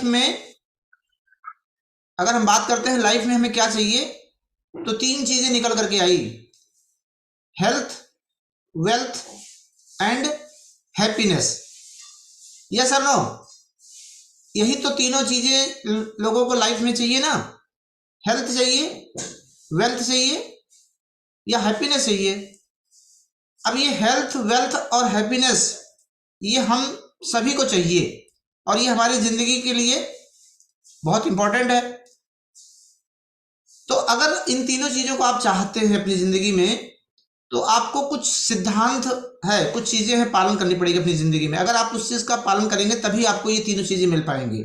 में अगर हम बात करते हैं लाइफ में हमें क्या चाहिए, तो 3 चीजें निकल करके आई, health, wealth and happiness. Yes और नो? यही तो तीनों चीजें लोगों को लाइफ में चाहिए ना। हेल्थ चाहिए, वेल्थ चाहिए या हैप्पीनेस चाहिए। अब ये हेल्थ, वेल्थ और हैप्पीनेस ये हम सभी को चाहिए और ये हमारी जिंदगी के लिए बहुत इंपॉर्टेंट है। तो अगर इन तीनों चीजों को आप चाहते हैं अपनी जिंदगी में, तो आपको कुछ सिद्धांत है, कुछ चीजें हैं पालन करनी पड़ेगी अपनी जिंदगी में। अगर आप उस चीज का पालन करेंगे तभी आपको ये तीनों चीजें मिल पाएंगी।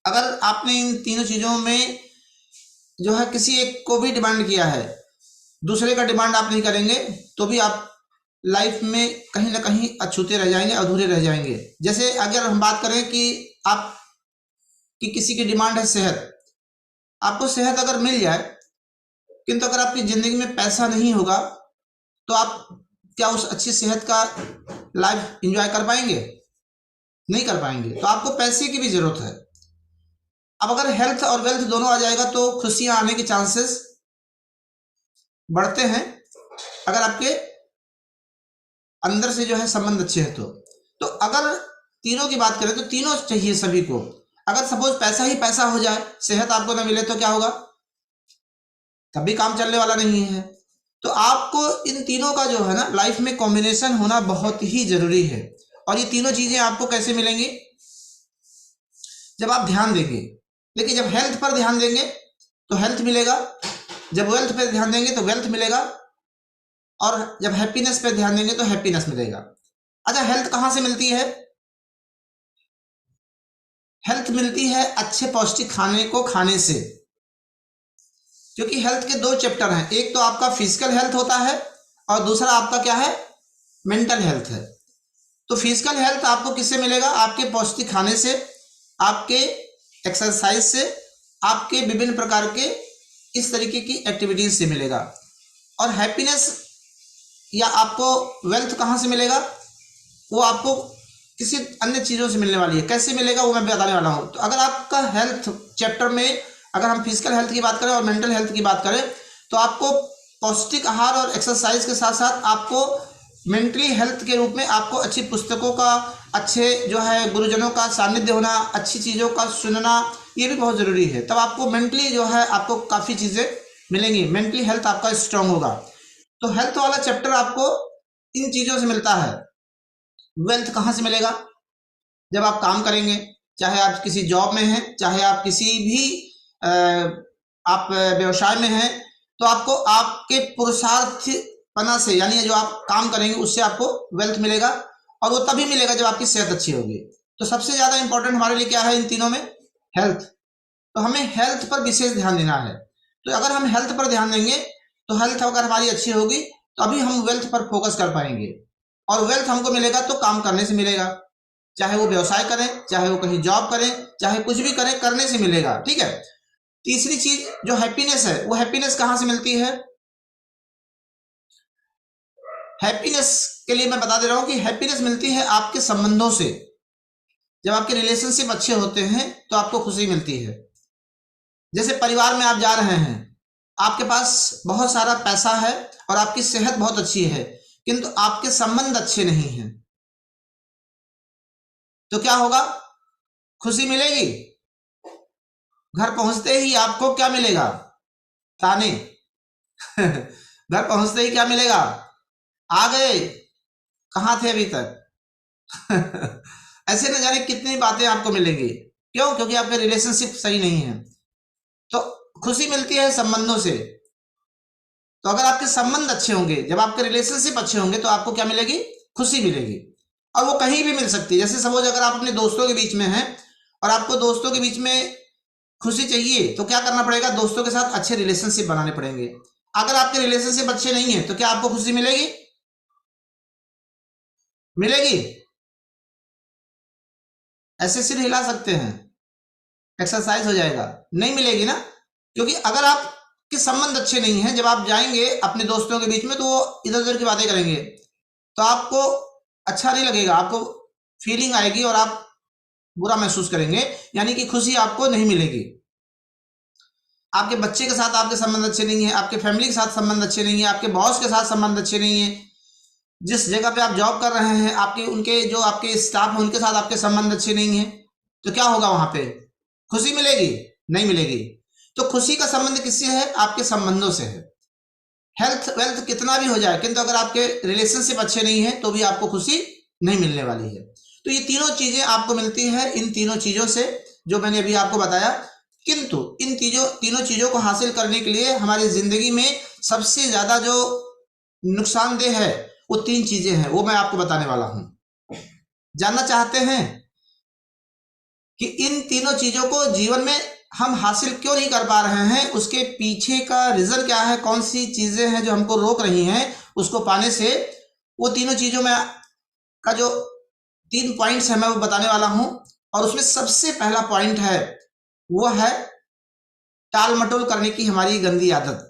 अगर आपने इन तीनों चीजों में जो है किसी एक को भी डिमांड किया है, दूसरे का डिमांड आप नहीं करेंगे, तो भी आप लाइफ में कहीं ना कहीं अछूते रह जाएंगे, अधूरे रह जाएंगे। जैसे अगर हम बात करें कि आप कि किसी की डिमांड है सेहत, आपको सेहत अगर मिल जाए, किंतु अगर आपकी जिंदगी में पैसा नहीं होगा, तो आप क्या उस अच्छी सेहत का लाइफ एंजॉय कर पाएंगे? नहीं कर पाएंगे। तो आपको पैसे की भी जरूरत है। अब अगर हेल्थ और वेल्थ दोनों आ जाएगा तो खुशियां आने के चांसेस बढ़ते हैं, अगर आपके अंदर से जो है संबंध अच्छे हैं तो अगर तीनों की बात करें तो तीनों चाहिए सभी को। अगर सपोज पैसा ही पैसा हो जाए, सेहत आपको ना मिले, तो क्या होगा? तब भी काम चलने वाला नहीं है। तो आपको इन तीनों का जो है ना लाइफ में कॉम्बिनेशन होना बहुत ही जरूरी है। और ये तीनों चीजें आपको कैसे मिलेंगी? जब आप ध्यान देंगे। देखिए, जब हेल्थ पर ध्यान देंगे तो हेल्थ मिलेगा, जब वेल्थ पर ध्यान देंगे तो वेल्थ मिलेगा, और जब हैप्पीनेस पे ध्यान देंगे तो हैप्पीनेस मिलेगा। अच्छा, हेल्थ कहां से मिलती है? हेल्थ मिलती है अच्छे पौष्टिक खाने को खाने से। क्योंकि हेल्थ के 2 चैप्टर हैं, एक तो आपका फिजिकल हेल्थ होता है और दूसरा आपका क्या है? मेंटल हेल्थ है। तो फिजिकल हेल्थ आपको किससे मिलेगा? आपके पौष्टिक खाने से, आपके एक्सरसाइज से, आपके विभिन्न प्रकार के इस तरीके की एक्टिविटीज से मिलेगा। और हैप्पीनेस या आपको वेल्थ कहाँ से मिलेगा? वो आपको किसी अन्य चीज़ों से मिलने वाली है। कैसे मिलेगा वो मैं बताने वाला हूँ। तो अगर आपका हेल्थ चैप्टर में अगर हम फिजिकल हेल्थ की बात करें और मेंटल हेल्थ की बात करें, तो आपको पौष्टिक आहार और एक्सरसाइज के साथ साथ आपको मेंटली हेल्थ के रूप में आपको अच्छी पुस्तकों का, अच्छे जो है गुरुजनों का सानिध्य होना, अच्छी चीज़ों का सुनना, ये भी बहुत ज़रूरी है। तब आपको मेंटली जो है आपको काफ़ी चीज़ें मिलेंगी, मेंटली हेल्थ आपका स्ट्रांग होगा। तो हेल्थ वाला चैप्टर आपको इन चीज़ों से मिलता है। वेल्थ कहाँ से मिलेगा? जब आप काम करेंगे, चाहे आप किसी जॉब में हैं, चाहे आप किसी भी आप व्यवसाय में हैं, तो आपको आपके पुरुषार्थपना से, यानी जो आप काम करेंगे उससे आपको वेल्थ मिलेगा, और वो तभी मिलेगा जब आपकी सेहत अच्छी होगी। तो सबसे ज्यादा इंपॉर्टेंट हमारे लिए क्या है इन तीनों में? हेल्थ। तो हमें हेल्थ पर विशेष ध्यान देना है। तो अगर हम हेल्थ पर ध्यान देंगे तो हेल्थ अगर हमारी अच्छी होगी तो अभी हम वेल्थ पर फोकस कर पाएंगे। और वेल्थ हमको मिलेगा तो काम करने से मिलेगा, चाहे वो व्यवसाय करें, चाहे वो कहीं जॉब करें, चाहे कुछ भी करें, करने से मिलेगा। ठीक है। तीसरी चीज जो हैप्पीनेस है, वो हैप्पीनेस कहां से मिलती है? हैप्पीनेस के लिए मैं बता दे रहा हूं कि हैप्पीनेस मिलती है आपके संबंधों से। जब आपके रिलेशनशिप अच्छे होते हैं तो आपको खुशी मिलती है। जैसे परिवार में आप जा रहे हैं, आपके पास बहुत सारा पैसा है और आपकी सेहत बहुत अच्छी है, किंतु आपके संबंध अच्छे नहीं हैं, तो क्या होगा? खुशी मिलेगी? घर पहुंचते ही आपको क्या मिलेगा? ताने। घर पहुंचते ही क्या मिलेगा? आ गए, कहां थे अभी तक? ऐसे न जाने कितनी बातें आपको मिलेंगी। क्यों? क्योंकि आपके रिलेशनशिप सही नहीं है। तो खुशी मिलती है संबंधों से। तो अगर आपके संबंध अच्छे होंगे, जब आपके रिलेशनशिप अच्छे होंगे, तो आपको क्या मिलेगी? खुशी मिलेगी। और वो कहीं भी मिल सकती है। जैसे सपोज अगर आप अपने दोस्तों के बीच में हैं और आपको दोस्तों के बीच में खुशी चाहिए, तो क्या करना पड़ेगा? दोस्तों के साथ अच्छे रिलेशनशिप बनाने पड़ेंगे। अगर आपके रिलेशनशिप अच्छे नहीं है तो क्या आपको खुशी मिलेगी? मिलेगी? ऐसे सिर हिला सकते हैं, एक्सरसाइज हो जाएगा। नहीं मिलेगी ना। क्योंकि अगर आपके संबंध अच्छे नहीं हैं, जब आप जाएंगे अपने दोस्तों के बीच में तो वो इधर उधर की बातें करेंगे, तो आपको अच्छा नहीं लगेगा, आपको फीलिंग आएगी और आप बुरा महसूस करेंगे, यानी कि खुशी आपको नहीं मिलेगी। आपके बच्चे के साथ आपके संबंध अच्छे नहीं है, आपके फैमिली के साथ संबंध अच्छे नहीं है, आपके बॉस के साथ संबंध अच्छे नहीं है, जिस जगह पे आप जॉब कर रहे हैं आपके उनके जो आपके स्टाफ है उनके साथ आपके संबंध अच्छे नहीं है, तो क्या होगा? वहां पे खुशी मिलेगी? नहीं मिलेगी। तो खुशी का संबंध किससे है? आपके संबंधों से है। हेल्थ वेल्थ कितना भी हो जाए, किंतु अगर आपके रिलेशनशिप अच्छे नहीं है तो भी आपको खुशी नहीं मिलने वाली है। तो ये तीनों चीजें आपको मिलती है इन तीनों चीजों से जो मैंने अभी आपको बताया। किंतु इन तीनों चीजों को हासिल करने के लिए हमारी जिंदगी में सबसे ज्यादा जो नुकसानदेह है वो तीन चीजें हैं, वो मैं आपको बताने वाला हूं। जानना चाहते हैं कि इन तीनों चीजों को जीवन में हम हासिल क्यों नहीं कर पा रहे हैं, उसके पीछे का रीजन क्या है, कौन सी चीजें हैं जो हमको रोक रही हैं उसको पाने से। वो तीनों चीजों में का जो 3 पॉइंट्स है मैं वो बताने वाला हूं। और उसमें सबसे पहला पॉइंट है वो है टाल मटोल करने की हमारी गंदी आदत।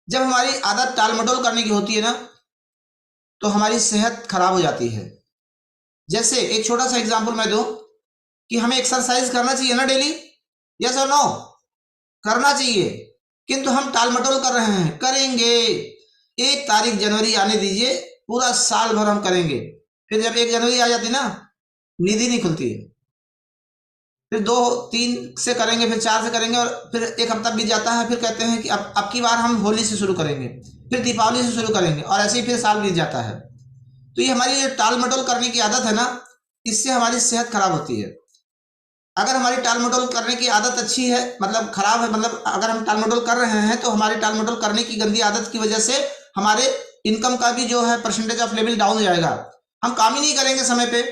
जब हमारी आदत टाल मटोल करने की होती है ना तो हमारी सेहत खराब हो जाती है। जैसे एक छोटा सा एग्जांपल मैं दूं कि हमें एक्सरसाइज करना चाहिए ना डेली, यस और नो? करना चाहिए, किंतु हम टाल मटोल कर रहे हैं। करेंगे, 1 तारीख जनवरी आने दीजिए, पूरा साल भर हम करेंगे। फिर जब 1 जनवरी आ जाती ना, नींद ही नहीं खुलती है। फिर 2 3 से करेंगे, फिर 4 से करेंगे, और फिर 1 हफ्ता बीत जाता है। फिर कहते हैं कि अब की बार हम होली से शुरू करेंगे, फिर दीपावली से शुरू करेंगे, और ऐसे ही फिर साल बीत जाता है। तो ये हमारी जो टाल मटोल करने की आदत है ना, इससे हमारी सेहत खराब होती है। अगर हमारी टाल मटोल करने की आदत अच्छी है, मतलब खराब है, मतलब अगर हम टाल मटोल कर रहे हैं तो हमारी टाल मटोल करने की गंदी आदत की वजह से हमारे इनकम का भी जो है परसेंटेज ऑफ लेवल डाउन हो जाएगा। हम काम ही नहीं करेंगे समय पे।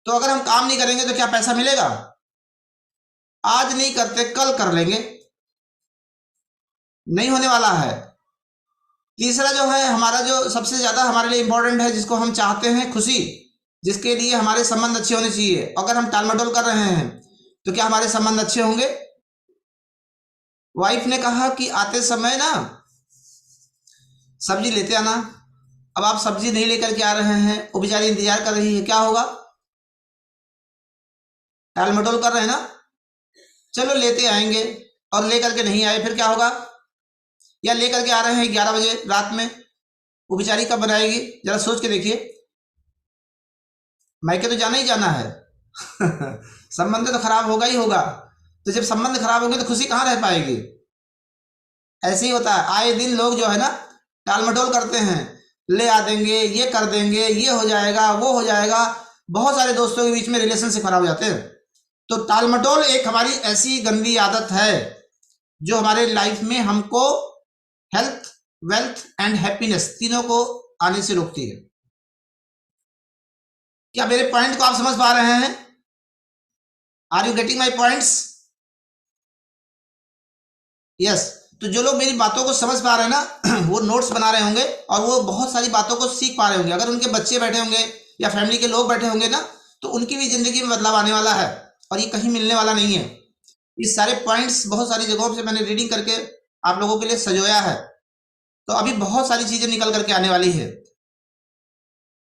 तो अगर हम काम नहीं करेंगे तो क्या पैसा मिलेगा? आज नहीं करते कल कर लेंगे, नहीं होने वाला है। तीसरा जो है हमारा जो सबसे ज्यादा हमारे लिए इंपॉर्टेंट है, जिसको हम चाहते हैं, खुशी, जिसके लिए हमारे संबंध अच्छे होने चाहिए, अगर हम टाल मटोल कर रहे हैं तो क्या हमारे संबंध अच्छे होंगे? वाइफ ने कहा कि आते समय ना सब्जी लेते आना। अब आप सब्जी नहीं लेकर के आ रहे हैं, वो बेचारी इंतजार कर रही है, क्या होगा? टाल मटोल कर रहे हैं ना, चलो लेते आएंगे, और लेकर के नहीं आए, फिर क्या होगा? या लेकर के आ रहे हैं 11 बजे रात में, वो बेचारी कब बनाएगी? जरा सोच के देखिए। मायके तो जाना ही जाना है। संबंध तो खराब होगा ही होगा। तो जब संबंध खराब होंगे तो खुशी कहाँ रह पाएगी? ऐसे ही होता है, आए दिन लोग जो है ना टाल मटोल करते हैं, ले आ देंगे, ये कर देंगे, ये हो जाएगा, वो हो जाएगा। बहुत सारे दोस्तों के बीच में रिलेशनशिप खराब हो जाते हैं। तो टाल मटोल एक हमारी ऐसी गंदी आदत है जो हमारे लाइफ में हमको हेल्थ, वेल्थ एंड हैप्पीनेस तीनों को आने से रोकती है। क्या मेरे पॉइंट को आप समझ पा रहे हैं? Are you getting my points? Yes. तो जो लोग मेरी बातों को समझ पा रहे हैं ना वो नोट्स बना रहे होंगे और वो बहुत सारी बातों को सीख पा रहे होंगे। अगर उनके बच्चे बैठे होंगे या फैमिली के लोग बैठे होंगे ना, तो उनकी भी जिंदगी में बदलाव आने वाला है, और ये कहीं मिलने वाला नहीं है। ये सारे पॉइंट्स बहुत सारी जगहों से मैंने रीडिंग करके आप लोगों के लिए सजोया है। तो अभी बहुत सारी चीजें निकल करके आने वाली है।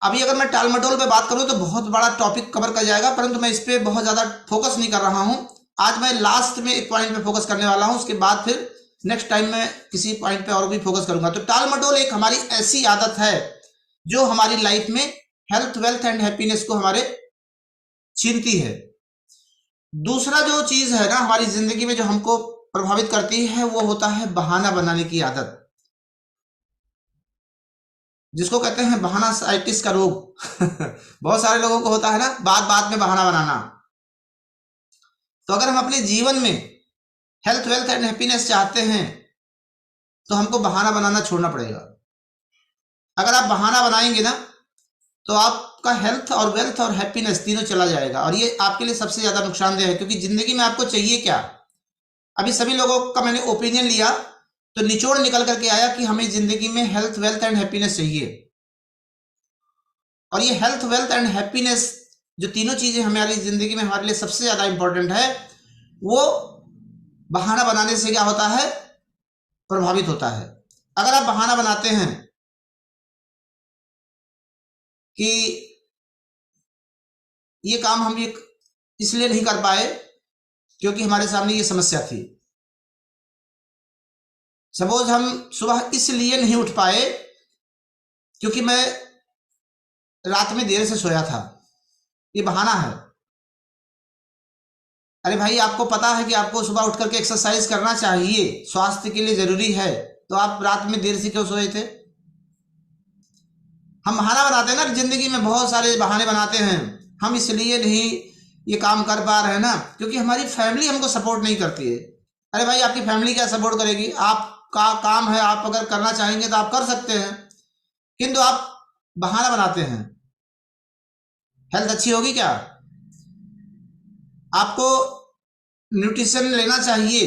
अभी अगर मैं टाल मटोल पे बात करूं तो बहुत बड़ा टॉपिक कवर कर जाएगा, परंतु मैं इस पे बहुत ज्यादा फोकस नहीं कर रहा हूं। आज मैं लास्ट में एक पॉइंट पे फोकस करने वाला हूं, उसके बाद फिर नेक्स्ट टाइम मैं किसी पॉइंट पे और भी फोकस करूंगा। तो टाल मटोल एक हमारी ऐसी आदत है जो हमारी लाइफ में हेल्थ, वेल्थ एंड हैप्पीनेस को हमारे छीनती है। दूसरा जो चीज है ना हमारी जिंदगी में जो हमको प्रभावित करती है वो होता है बहाना बनाने की आदत, जिसको कहते हैं बहाना साइटिस का रोग। बहुत सारे लोगों को होता है ना, बात बात में बहाना बनाना। तो अगर हम अपने जीवन में हेल्थ, वेल्थ एंड हैप्पीनेस चाहते हैं तो हमको बहाना बनाना छोड़ना पड़ेगा। अगर आप बहाना बनाएंगे ना तो आपका हेल्थ और वेल्थ और हैप्पीनेस तीनों चला जाएगा, और ये आपके लिए सबसे ज्यादा नुकसानदेह है। क्योंकि जिंदगी में आपको चाहिए क्या? अभी सभी लोगों का मैंने ओपिनियन लिया तो निचोड़ निकल करके आया कि हमें जिंदगी में हेल्थ, वेल्थ एंड हैप्पीनेस चाहिए। और ये हेल्थ, वेल्थ एंड हैप्पीनेस जो तीनों चीजें हमारी जिंदगी में हमारे लिए सबसे ज्यादा इंपॉर्टेंट है, वो बहाना बनाने से क्या होता है? प्रभावित होता है। अगर आप बहाना बनाते हैं कि ये काम हम ये इसलिए नहीं कर पाए क्योंकि हमारे सामने ये समस्या थी। सपोज हम सुबह इसलिए नहीं उठ पाए क्योंकि मैं रात में देर से सोया था, ये बहाना है। अरे भाई, आपको पता है कि आपको सुबह उठ करके एक्सरसाइज करना चाहिए, स्वास्थ्य के लिए जरूरी है, तो आप रात में देर से क्यों सोए थे? हम बहाना बनाते हैं ना, जिंदगी में बहुत सारे बहाने बनाते हैं। हम इसलिए नहीं ये काम कर पा रहे हैं ना क्योंकि हमारी फैमिली हमको सपोर्ट नहीं करती है। अरे भाई, आपकी फैमिली क्या सपोर्ट करेगी? आपका काम है, आप अगर करना चाहेंगे तो आप कर सकते हैं, किंतु आप बहाना बनाते हैं। हेल्थ अच्छी होगी क्या? आपको न्यूट्रिशन लेना चाहिए,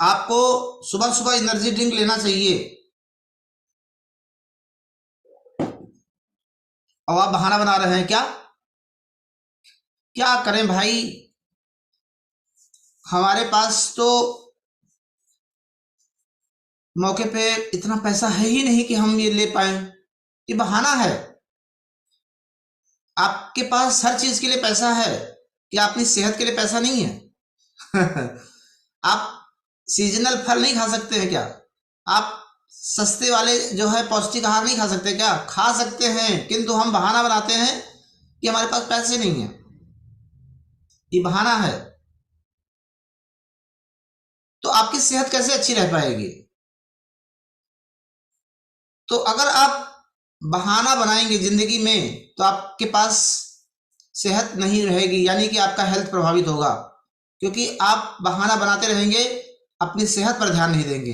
आपको सुबह सुबह एनर्जी ड्रिंक लेना चाहिए, और आप बहाना बना रहे हैं। क्या करें भाई, हमारे पास तो मौके पे इतना पैसा है ही नहीं कि हम ये ले पाए। ये बहाना है। आपके पास हर चीज के लिए पैसा है, क्या अपनी सेहत के लिए पैसा नहीं है? आप सीजनल फल नहीं खा सकते हैं क्या? आप सस्ते वाले जो है पौष्टिक आहार नहीं खा सकते क्या? खा सकते हैं, किंतु हम बहाना बनाते हैं कि हमारे पास पैसे नहीं है। ये बहाना है। तो आपकी सेहत कैसे अच्छी रह पाएगी? तो अगर आप बहाना बनाएंगे जिंदगी में तो आपके पास सेहत नहीं रहेगी, यानी कि आपका हेल्थ प्रभावित होगा, क्योंकि आप बहाना बनाते रहेंगे, अपनी सेहत पर ध्यान नहीं देंगे।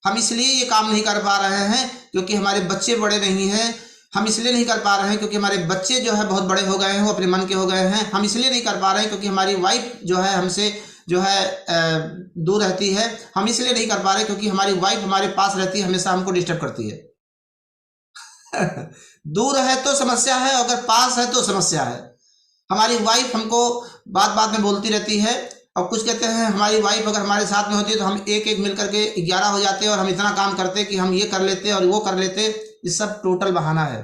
हम इसलिए ये काम नहीं कर पा रहे हैं क्योंकि हमारे बच्चे बड़े नहीं हैं। हम इसलिए नहीं कर पा रहे हैं क्योंकि हमारे बच्चे जो है बहुत बड़े हो गए हैं, वो अपने मन के हो गए हैं। हम इसलिए नहीं कर पा रहे हैं क्योंकि हमारी वाइफ जो है हमसे जो है दूर रहती है। हम इसलिए नहीं कर पा रहे क्योंकि हमारी वाइफ हमारे पास रहती है, हमेशा हमको डिस्टर्ब करती है। दूर है तो समस्या है, अगर पास है तो समस्या है। हमारी वाइफ हमको बात बात में बोलती रहती है, और कुछ कहते हैं हमारी वाइफ अगर हमारे साथ में होती है तो हम एक एक मिल करके 11 हो जाते और हम इतना काम करते कि हम ये कर लेते और वो कर लेते। ये सब टोटल बहाना है।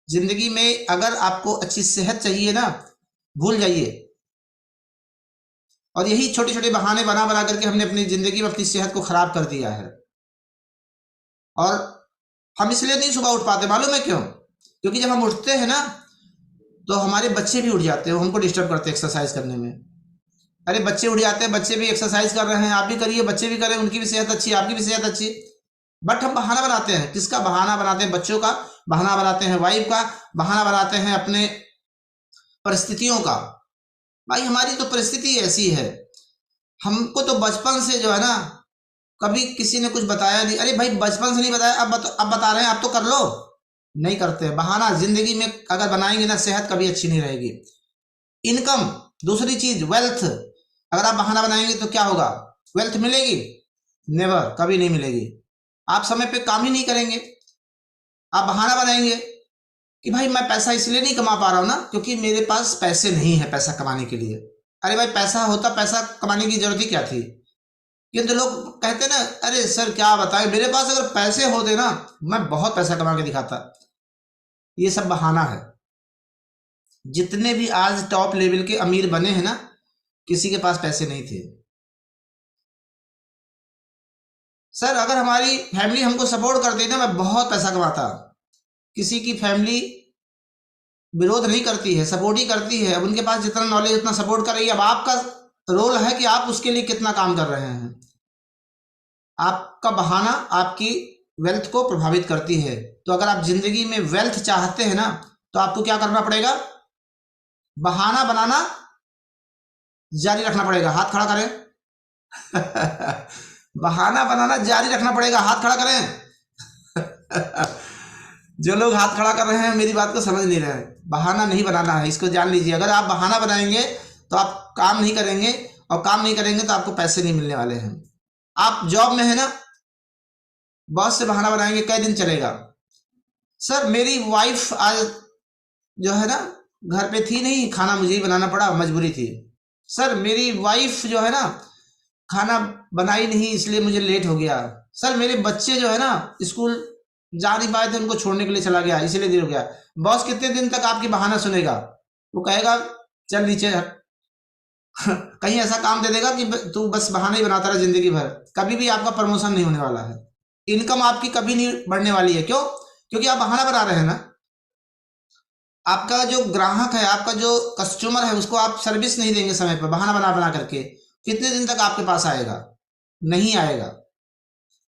जिंदगी में अगर आपको अच्छी सेहत चाहिए ना, भूल जाइए। और यही छोटे छोटे बहाने बना बना करके हमने अपनी जिंदगी में अपनी सेहत को खराब कर दिया है। और हम इसलिए नहीं सुबह उठ पाते, मालूम है क्यों? क्योंकि जब हम उठते हैं ना तो हमारे बच्चे भी उठ जाते हैं, वो हमको डिस्टर्ब करते हैं एक्सरसाइज करने में। अरे बच्चे उठ जाते हैं, बच्चे भी एक्सरसाइज कर रहे हैं, आप भी करिए, बच्चे भी करें, उनकी भी सेहत अच्छी, आपकी भी सेहत अच्छी। बट हम बहाना बनाते हैं। किसका बहाना बनाते हैं? बच्चों का बहाना बनाते हैं, वाइफ का बहाना बनाते हैं, अपने परिस्थितियों का। भाई, हमारी तो परिस्थिति ऐसी है, हमको तो बचपन से जो है ना कभी किसी ने कुछ बताया नहीं। अरे भाई, बचपन से नहीं बताया, अब बता रहे हैं, आप तो कर लो। नहीं करते बहाना। जिंदगी में अगर बनाएंगे ना, सेहत कभी अच्छी नहीं रहेगी। इनकम, दूसरी चीज वेल्थ, अगर आप बहाना बनाएंगे तो क्या होगा? वेल्थ मिलेगी? नेवर, कभी नहीं मिलेगी। आप समय पे काम ही नहीं करेंगे। आप बहाना बनाएंगे कि भाई मैं पैसा इसलिए नहीं कमा पा रहा हूं ना क्योंकि मेरे पास पैसे नहीं है पैसा कमाने के लिए। अरे भाई, पैसा होता, पैसा कमाने की जरूरत ही क्या थी? किंतु लोग कहते ना, अरे सर क्या बताएं, मेरे पास अगर पैसे होते ना मैं बहुत पैसा कमा के दिखाता। ये सब बहाना है। जितने भी आज टॉप लेवल के अमीर बने हैं ना, किसी के पास पैसे नहीं थे। सर अगर हमारी फैमिली हमको सपोर्ट करती ना, मैं बहुत पैसा कमाता। किसी की फैमिली विरोध नहीं करती है, सपोर्ट ही करती है। अब उनके पास जितना नॉलेज उतना सपोर्ट कर रही है। अब आपका रोल है कि आप उसके लिए कितना काम कर रहे हैं। आपका बहाना आपकी वेल्थ को प्रभावित करती है। तो अगर आप जिंदगी में वेल्थ चाहते हैं ना तो आपको क्या करना पड़ेगा? बहाना बनाना जारी रखना पड़ेगा। हाथ खड़ा करें। बहाना बनाना जारी रखना पड़ेगा। हाथ खड़ा करें। जो लोग हाथ खड़ा कर रहे हैं मेरी बात को समझ नहीं रहे हैं। बहाना नहीं बनाना है, इसको जान लीजिए। अगर आप बहाना बनाएंगे तो आप काम नहीं करेंगे, और काम नहीं करेंगे तो आपको पैसे नहीं मिलने वाले हैं। आप जॉब में है ना, बॉस से बहाना बनाएंगे, कई दिन चलेगा? सर मेरी वाइफ आज जो है ना घर पे थी नहीं, खाना मुझे ही बनाना पड़ा, मजबूरी थी। सर मेरी वाइफ जो है ना खाना बनाई नहीं, इसलिए मुझे लेट हो गया। सर मेरे बच्चे जो है ना स्कूल जा नहीं पाए थे, उनको छोड़ने के लिए चला गया, इसीलिए देर हो गया। बॉस कितने दिन तक आपकी बहाना सुनेगा? वो कहेगा चल नीचे हट। कहीं ऐसा काम दे देगा कि तू बस बहाना ही बनाता रहा जिंदगी भर, कभी भी आपका प्रमोशन नहीं होने वाला है, इनकम आपकी कभी नहीं बढ़ने वाली है। क्यों? क्योंकि आप बहाना बना रहे हैं ना। आपका जो ग्राहक है, आपका जो कस्टमर है, उसको आप सर्विस नहीं देंगे समय पर, बहाना बना बना करके, कितने दिन तक आपके पास आएगा? नहीं आएगा।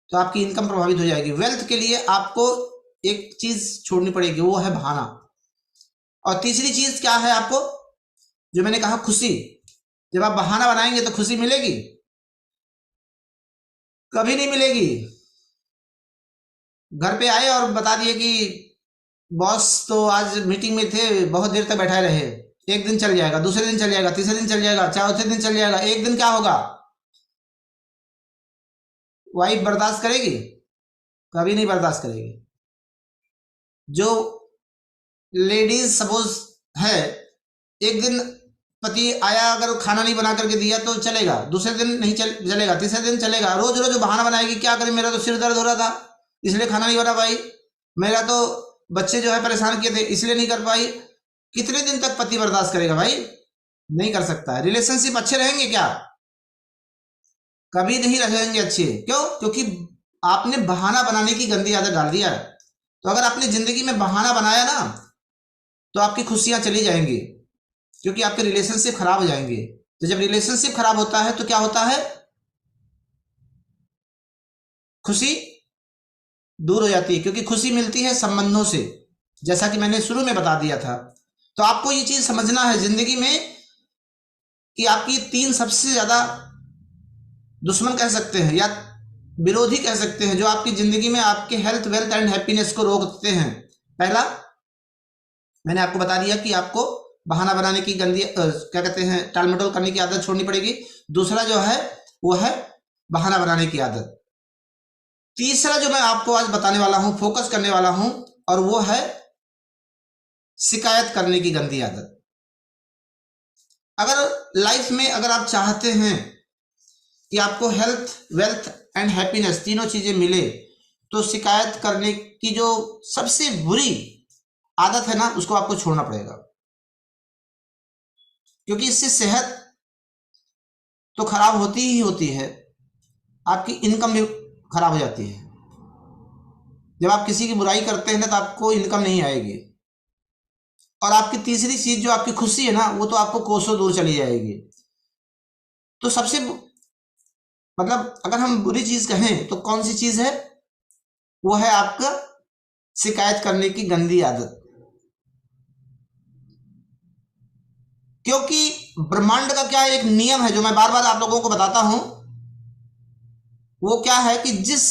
तो आपकी इनकम प्रभावित हो जाएगी। वेल्थ के लिए आपको एक चीज छोड़नी पड़ेगी, वो है बहाना। और तीसरी चीज क्या है आपको, जो मैंने कहा, खुशी। जब आप बहाना बनाएंगे तो खुशी मिलेगी? कभी नहीं मिलेगी। घर पे आए और बता दिए कि बॉस तो आज मीटिंग में थे, बहुत देर तक बैठे रहे, एक दिन चल जाएगा, दूसरे दिन चल जाएगा, तीसरे दिन चल जाएगा, चौथे दिन चल जाएगा, एक दिन क्या होगा? वाइफ बर्दाश्त करेगी? कभी नहीं बर्दाश्त करेगी। जो लेडीज सपोज है, एक दिन पति आया, अगर खाना नहीं बना करके दिया तो चलेगा, दूसरे दिन नहीं चलेगा, तीसरे दिन चलेगा, रोज रोज बहाना बनाएगी, क्या करें, मेरा तो सिर दर्द हो रहा था इसलिए खाना नहीं बना पाई, मेरा तो बच्चे जो है परेशान किए थे इसलिए नहीं कर पाई। कितने दिन तक पति बर्दाश्त करेगा भाई? नहीं कर सकता है। रिलेशनशिप अच्छे रहेंगे क्या? कभी नहीं रहेंगे अच्छे। क्यों? क्योंकि आपने बहाना बनाने की गंदी आदत डाल दिया है। तो अगर आपने जिंदगी में बहाना बनाया ना, तो आपकी खुशियां चली जाएंगी, क्योंकि आपके रिलेशनशिप खराब हो जाएंगे। तो जब रिलेशनशिप खराब होता है तो क्या होता है? खुशी दूर हो जाती है, क्योंकि खुशी मिलती है संबंधों से, जैसा कि मैंने शुरू में बता दिया था। तो आपको ये चीज समझना है जिंदगी में कि आपकी तीन सबसे ज्यादा दुश्मन कह सकते हैं या विरोधी कह सकते हैं, जो आपकी जिंदगी में आपके हेल्थ, वेल्थ एंड हैप्पीनेस को रोकते हैं। पहला मैंने आपको बता दिया कि आपको बहाना बनाने की गंदी क्या कहते हैं, टाल मटोल करने की आदत छोड़नी पड़ेगी। दूसरा जो है वो है बहाना बनाने की आदत। तीसरा जो मैं आपको आज बताने वाला हूं, फोकस करने वाला हूं, और वो है शिकायत करने की गंदी आदत। अगर लाइफ में अगर आप चाहते हैं कि आपको हेल्थ, वेल्थ एंड हैप्पीनेस तीनों चीजें मिले, तो शिकायत करने की जो सबसे बुरी आदत है ना, उसको आपको छोड़ना पड़ेगा। क्योंकि इससे सेहत तो खराब होती ही होती है, आपकी इनकम भी खराब हो जाती है। जब आप किसी की बुराई करते हैं ना, तो आपको इनकम नहीं आएगी, और आपकी तीसरी चीज जो आपकी खुशी है ना, वो तो आपको कोसों दूर चली जाएगी। तो सबसे मतलब अगर हम बुरी चीज कहें तो कौन सी चीज है? वो है आपका शिकायत करने की गंदी आदत। क्योंकि ब्रह्मांड का क्या एक नियम है, जो मैं बार बार आप लोगों को बताता हूं, वो क्या है कि जिस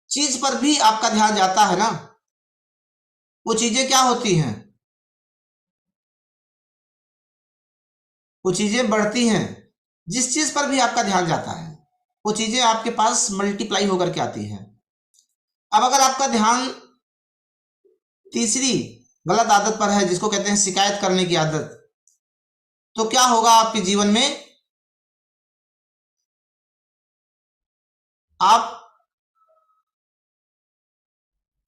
चीज पर भी आपका ध्यान जाता है ना, वो चीजें क्या होती हैं? वो चीजें बढ़ती हैं। जिस चीज पर भी आपका ध्यान जाता है, वो चीजें आपके पास मल्टीप्लाई होकर के आती हैं। अब अगर आपका ध्यान तीसरी गलत आदत पर है, जिसको कहते हैं शिकायत करने की आदत, तो क्या होगा आपके जीवन में? आप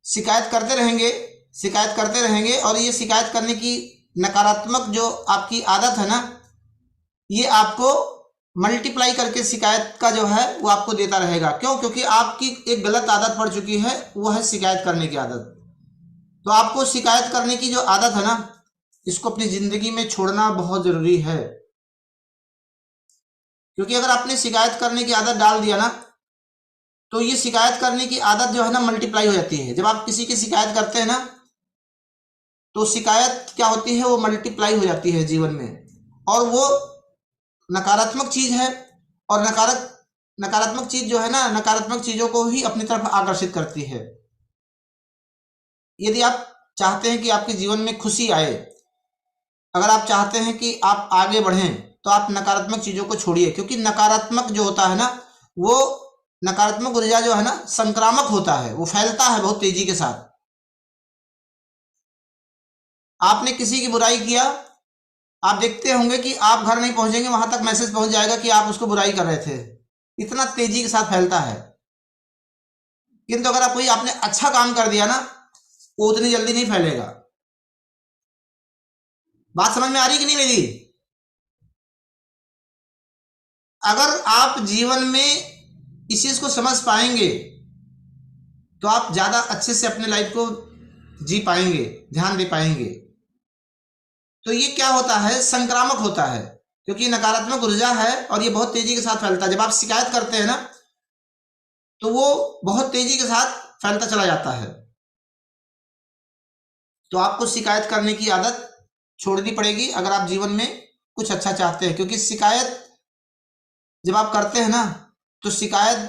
शिकायत करते रहेंगे, शिकायत करते रहेंगे, और ये शिकायत करने की नकारात्मक जो आपकी आदत है ना, ये आपको मल्टीप्लाई करके शिकायत का जो है वो आपको देता रहेगा। क्यों? क्योंकि आपकी एक गलत आदत पड़ चुकी है, वो है शिकायत करने की आदत। तो आपको शिकायत करने की जो आदत है ना, इसको अपनी जिंदगी में छोड़ना बहुत जरूरी है। क्योंकि अगर आपने शिकायत करने की आदत डाल दिया ना, तो ये शिकायत करने की आदत जो है ना, मल्टीप्लाई हो जाती है। जब आप किसी की शिकायत करते हैं ना, तो शिकायत क्या होती है, वो मल्टीप्लाई हो जाती है जीवन में, और वो नकारात्मक चीज है। और नकारात्मक चीज जो है ना, नकारात्मक चीजों को ही अपनी तरफ आकर्षित करती है। यदि आप चाहते हैं कि आपके जीवन में खुशी आए, अगर आप चाहते हैं कि आप आगे बढ़ें, तो आप नकारात्मक चीजों को छोड़िए। क्योंकि नकारात्मक जो होता है ना, वो नकारात्मक ऊर्जा जो है ना, संक्रामक होता है, वो फैलता है बहुत तेजी के साथ। आपने किसी की बुराई किया, आप देखते होंगे कि आप घर नहीं पहुंचेंगे, वहां तक मैसेज पहुंच जाएगा कि आप उसको बुराई कर रहे थे। इतना तेजी के साथ फैलता है। किंतु अगर आप कोई आपने अच्छा काम कर दिया ना, वो उतनी जल्दी नहीं फैलेगा। बात समझ में आ रही कि नहीं मेरी? अगर आप जीवन में इस चीज को समझ पाएंगे तो आप ज्यादा अच्छे से अपने लाइफ को जी पाएंगे, ध्यान दे पाएंगे। तो ये क्या होता है, संक्रामक होता है, क्योंकि नकारात्मक ऊर्जा है और ये बहुत तेजी के साथ फैलता है। जब आप शिकायत करते हैं ना, तो वो बहुत तेजी के साथ फैलता चला जाता है। तो आपको शिकायत करने की आदत छोड़नी पड़ेगी अगर आप जीवन में कुछ अच्छा चाहते हैं, क्योंकि शिकायत जब आप करते हैं ना, तो शिकायत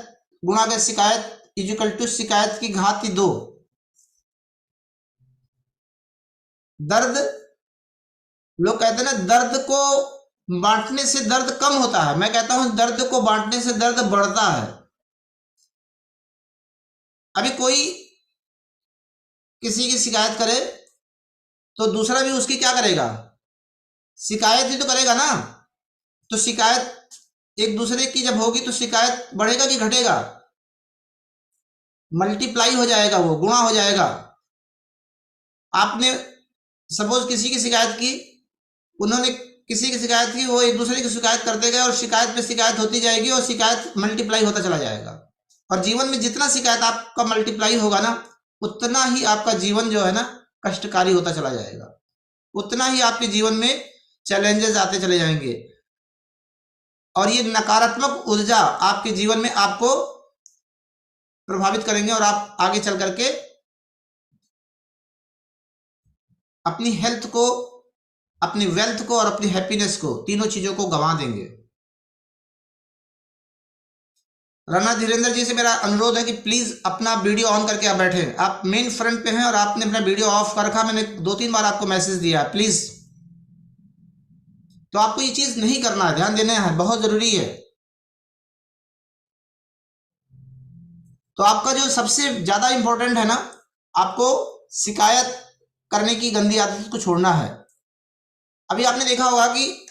गुणा के शिकायत इक्वल टू शिकायत की घात 2। दर्द, लोग कहते हैं ना, दर्द को बांटने से दर्द कम होता है। मैं कहता हूं दर्द को बांटने से दर्द बढ़ता है। अभी कोई किसी की शिकायत करे तो दूसरा भी उसकी क्या करेगा, शिकायत ही तो करेगा ना। तो शिकायत एक दूसरे की जब होगी तो शिकायत बढ़ेगा कि घटेगा? मल्टीप्लाई हो जाएगा, वो गुणा हो जाएगा। आपने सपोज किसी की शिकायत की, उन्होंने किसी की शिकायत की, वो एक दूसरे की शिकायत करते गए और शिकायत पे शिकायत होती जाएगी और शिकायत मल्टीप्लाई होता चला जाएगा। और जीवन में जितना शिकायत आपका मल्टीप्लाई होगा ना, उतना ही आपका जीवन जो है ना कष्टकारी होता चला जाएगा, उतना ही आपके जीवन में चैलेंजेस आते चले जाएंगे। और ये नकारात्मक ऊर्जा आपके जीवन में आपको प्रभावित करेंगे और आप आगे चल करके अपनी हेल्थ को, अपनी वेल्थ को और अपनी हैप्पीनेस को, तीनों चीजों को गंवा देंगे। राणा धीरेन्द्र जी से मेरा अनुरोध है कि प्लीज अपना वीडियो ऑन करके आप बैठे। आप मेन फ्रंट पे हैं और आपने अपना वीडियो ऑफ कर रखा। मैंने 2-3 बार आपको मैसेज दिया, प्लीज। तो आपको ये चीज नहीं करना है, ध्यान देना है, बहुत जरूरी है। तो आपका जो सबसे ज्यादा इंपॉर्टेंट है ना, आपको शिकायत करने की गंदी आदत को छोड़ना है। अभी आपने देखा होगा कि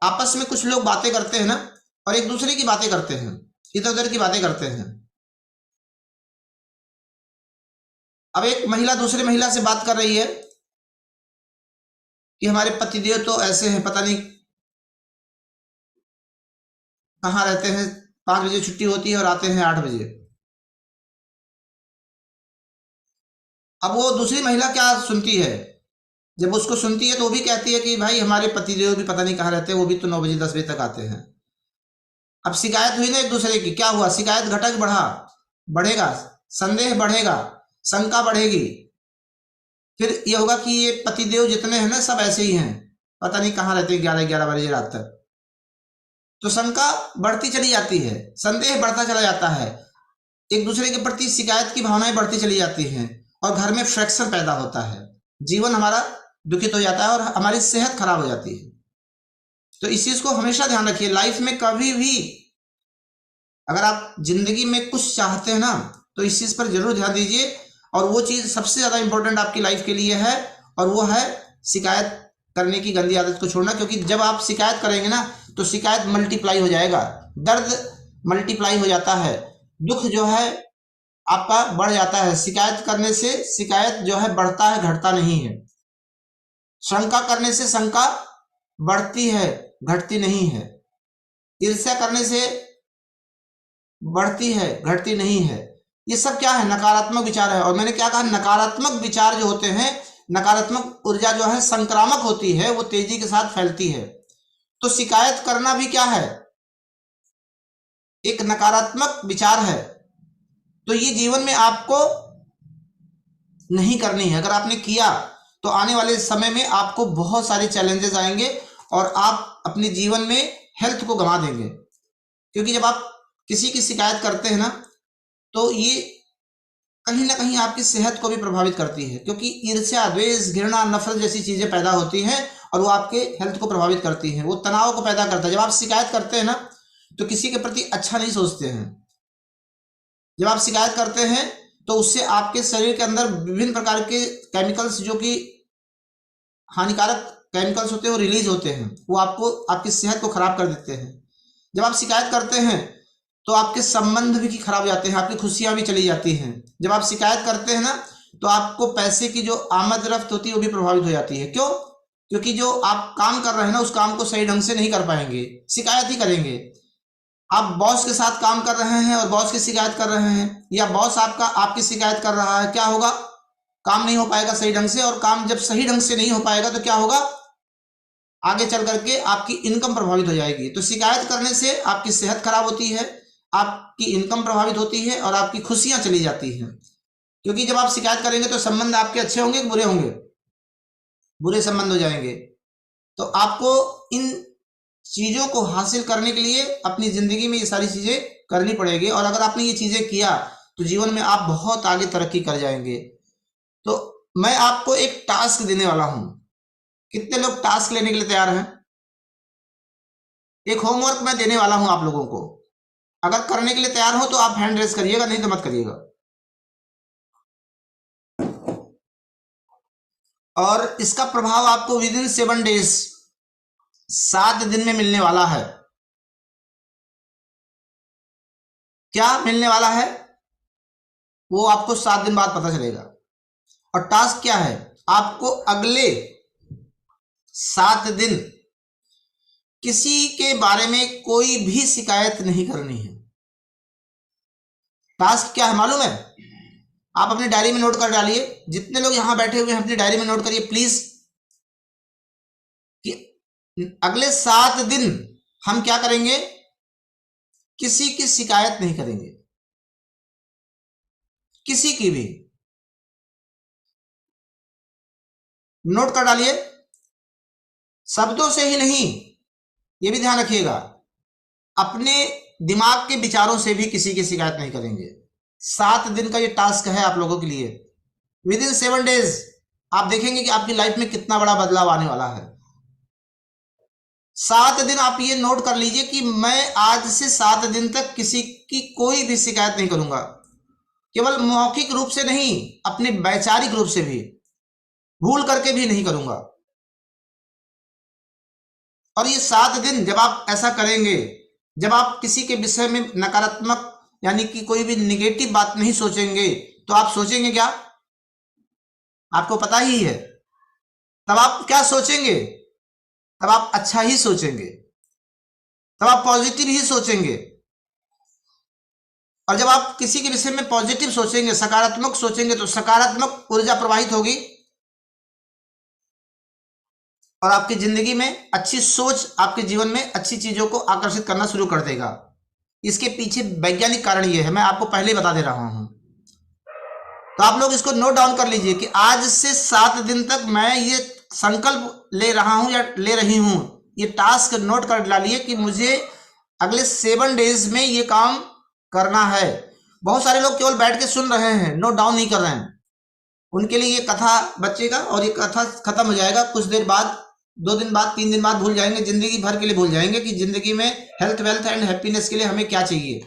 आपस में कुछ लोग बातें करते हैं ना, और एक दूसरे की बातें करते हैं, इधर उधर की बातें करते हैं। अब एक महिला दूसरी महिला से बात कर रही है कि हमारे पतिदेव तो ऐसे हैं, पता नहीं कहाँ रहते हैं, 5 बजे छुट्टी होती है और आते हैं 8 बजे। अब वो दूसरी महिला क्या सुनती है, जब उसको सुनती है तो वो भी कहती है कि भाई हमारे पतिदेव भी पता नहीं कहाँ रहते हैं, वो भी तो 9 बजे 10 बजे तक आते हैं। अब शिकायत हुई ना एक दूसरे की, क्या हुआ, शिकायत घटा कि बढ़ा? बढ़ेगा, संदेह बढ़ेगा, शंका बढ़ेगी। फिर ये होगा कि ये पतिदेव जितने हैं ना सब ऐसे ही हैं, पता नहीं कहाँ रहते हैं 11-11 बजे रात तक। तो शंका बढ़ती चली जाती है, संदेह बढ़ता चला जाता है, एक दूसरे के प्रति शिकायत की भावनाएं बढ़ती चली जाती हैं और घर में फ्रैक्चर पैदा होता है, जीवन हमारा दुखित हो जाता है और हमारी सेहत खराब हो जाती है। तो इस चीज को हमेशा ध्यान रखिए। लाइफ में कभी भी अगर आप जिंदगी में कुछ चाहते हैं ना, तो इस चीज पर जरूर ध्यान दीजिए। और वो चीज सबसे ज्यादा इंपॉर्टेंट आपकी लाइफ के लिए है, और वो है शिकायत करने की गंदी आदत को छोड़ना। क्योंकि जब आप शिकायत करेंगे ना, तो शिकायत मल्टीप्लाई हो जाएगा, दर्द मल्टीप्लाई हो जाता है, दुख जो है आपका बढ़ जाता है। शिकायत करने से शिकायत जो है बढ़ता है, घटता नहीं है। शंका करने से शंका बढ़ती है, घटती नहीं है। ईर्ष्या करने से बढ़ती है, घटती नहीं है। ये सब क्या है, नकारात्मक विचार है। और मैंने क्या कहा, नकारात्मक विचार जो होते हैं, नकारात्मक ऊर्जा जो है संक्रामक होती है, वो तेजी के साथ फैलती है। तो शिकायत करना भी क्या है, एक नकारात्मक विचार है। तो ये जीवन में आपको नहीं करनी है। अगर आपने किया तो आने वाले समय में आपको बहुत सारे चैलेंजेस आएंगे और आप अपने जीवन में हेल्थ को गंवा देंगे। क्योंकि जब आप किसी की शिकायत करते हैं ना, तो ये कहीं ना कहीं आपकी सेहत को भी प्रभावित करती है, क्योंकि ईर्ष्या, द्वेष, घृणा, नफरत जैसी चीजें पैदा होती हैं और वो आपके हेल्थ को प्रभावित करती हैं, वो तनाव को पैदा करता है। जब आप शिकायत करते हैं ना, तो किसी के प्रति अच्छा नहीं सोचते हैं। जब आप शिकायत करते हैं तो उससे आपके शरीर के अंदर विभिन्न प्रकार के केमिकल्स, जो कि हानिकारक केमिकल्स होते हैं, वो रिलीज होते हैं, वो आपको आपकी सेहत को खराब कर देते हैं। जब आप शिकायत करते हैं तो आपके संबंध भी खराब हो जाते हैं, आपकी खुशियां भी चली जाती हैं। जब आप शिकायत करते हैं ना, तो आपको पैसे की जो आमद रफ्त होती है वो भी प्रभावित हो जाती है। क्यों? क्योंकि जो आप काम कर रहे हैं ना, उस काम को सही ढंग से नहीं कर पाएंगे, शिकायत ही करेंगे। आप बॉस के साथ काम कर रहे हैं और बॉस की शिकायत कर रहे हैं, या बॉस आपका आपकी शिकायत कर रहा है, क्या होगा? काम नहीं हो पाएगा सही ढंग से, और काम जब सही ढंग से नहीं हो पाएगा तो क्या होगा? आगे चल करके आपकी इनकम प्रभावित हो जाएगी। तो शिकायत करने से आपकी सेहत खराब होती है, आपकी इनकम प्रभावित होती है और आपकी खुशियां चली जाती हैं। क्योंकि जब आप शिकायत करेंगे तो संबंध आपके अच्छे होंगे कि बुरे होंगे? बुरे संबंध हो जाएंगे। तो आपको इन चीजों को हासिल करने के लिए अपनी जिंदगी में ये सारी चीजें करनी पड़ेगी, और अगर आपने ये चीजें किया तो जीवन में आप बहुत आगे तरक्की कर जाएंगे। तो मैं आपको एक टास्क देने वाला हूं। कितने लोग टास्क लेने के लिए तैयार हैं? एक होमवर्क मैं देने वाला हूं आप लोगों को। अगर करने के लिए तैयार हो तो आप हैंड रेज करिएगा, नहीं तो मत करिएगा। और इसका प्रभाव आपको विद इन 7 डेज, 7 दिन में मिलने वाला है। क्या मिलने वाला है वो आपको 7 दिन बाद पता चलेगा। और टास्क क्या है? आपको अगले 7 दिन किसी के बारे में कोई भी शिकायत नहीं करनी है। टास्क क्या है मालूम है? आप अपनी डायरी में नोट कर डालिए। जितने लोग यहां बैठे हुए हैं अपनी डायरी में नोट करिए प्लीज, कि अगले 7 दिन हम क्या करेंगे? किसी की शिकायत नहीं करेंगे, किसी की भी। नोट कर डालिए। शब्दों से ही नहीं, ये भी ध्यान रखिएगा, अपने दिमाग के विचारों से भी किसी की शिकायत नहीं करेंगे। 7 दिन का ये टास्क है आप लोगों के लिए। विद इन 7 डेज आप देखेंगे कि आपकी लाइफ में कितना बड़ा बदलाव आने वाला है। 7 दिन आप ये नोट कर लीजिए कि मैं आज से 7 दिन तक किसी की कोई भी शिकायत नहीं करूंगा। केवल मौखिक रूप से नहीं, अपने वैचारिक रूप से भी, भूल करके भी नहीं करूंगा। और ये 7 दिन जब आप ऐसा करेंगे, जब आप किसी के विषय में नकारात्मक यानी कि कोई भी निगेटिव बात नहीं सोचेंगे, तो आप सोचेंगे क्या? आपको पता ही है। तब आप क्या सोचेंगे? तब आप अच्छा ही सोचेंगे, तब आप पॉजिटिव ही सोचेंगे। और जब आप किसी के विषय में पॉजिटिव सोचेंगे, सकारात्मक सोचेंगे, तो सकारात्मक ऊर्जा प्रवाहित होगी और आपकी जिंदगी में अच्छी सोच आपके जीवन में अच्छी चीजों को आकर्षित करना शुरू कर देगा। इसके पीछे वैज्ञानिक कारण ये है, मैं आपको पहले ही बता दे रहा हूं। तो आप लोग इसको नोट डाउन कर लीजिए कि आज से 7 दिन तक मैं ये संकल्प ले रहा हूं या ले रही हूं। ये टास्क नोट कर डालिए कि मुझे अगले 7 डेज में ये काम करना है। बहुत सारे लोग केवल बैठ के सुन रहे हैं, नोट डाउन नहीं कर रहे हैं। उनके लिए ये कथा बचेगा और ये कथा खत्म हो जाएगा। कुछ देर बाद, 2 दिन बाद, 3 दिन बाद भूल जाएंगे, जिंदगी भर के लिए भूल जाएंगे कि जिंदगी में हेल्थ, वेल्थ एंड हैप्पीनेस के लिए हमें क्या चाहिए।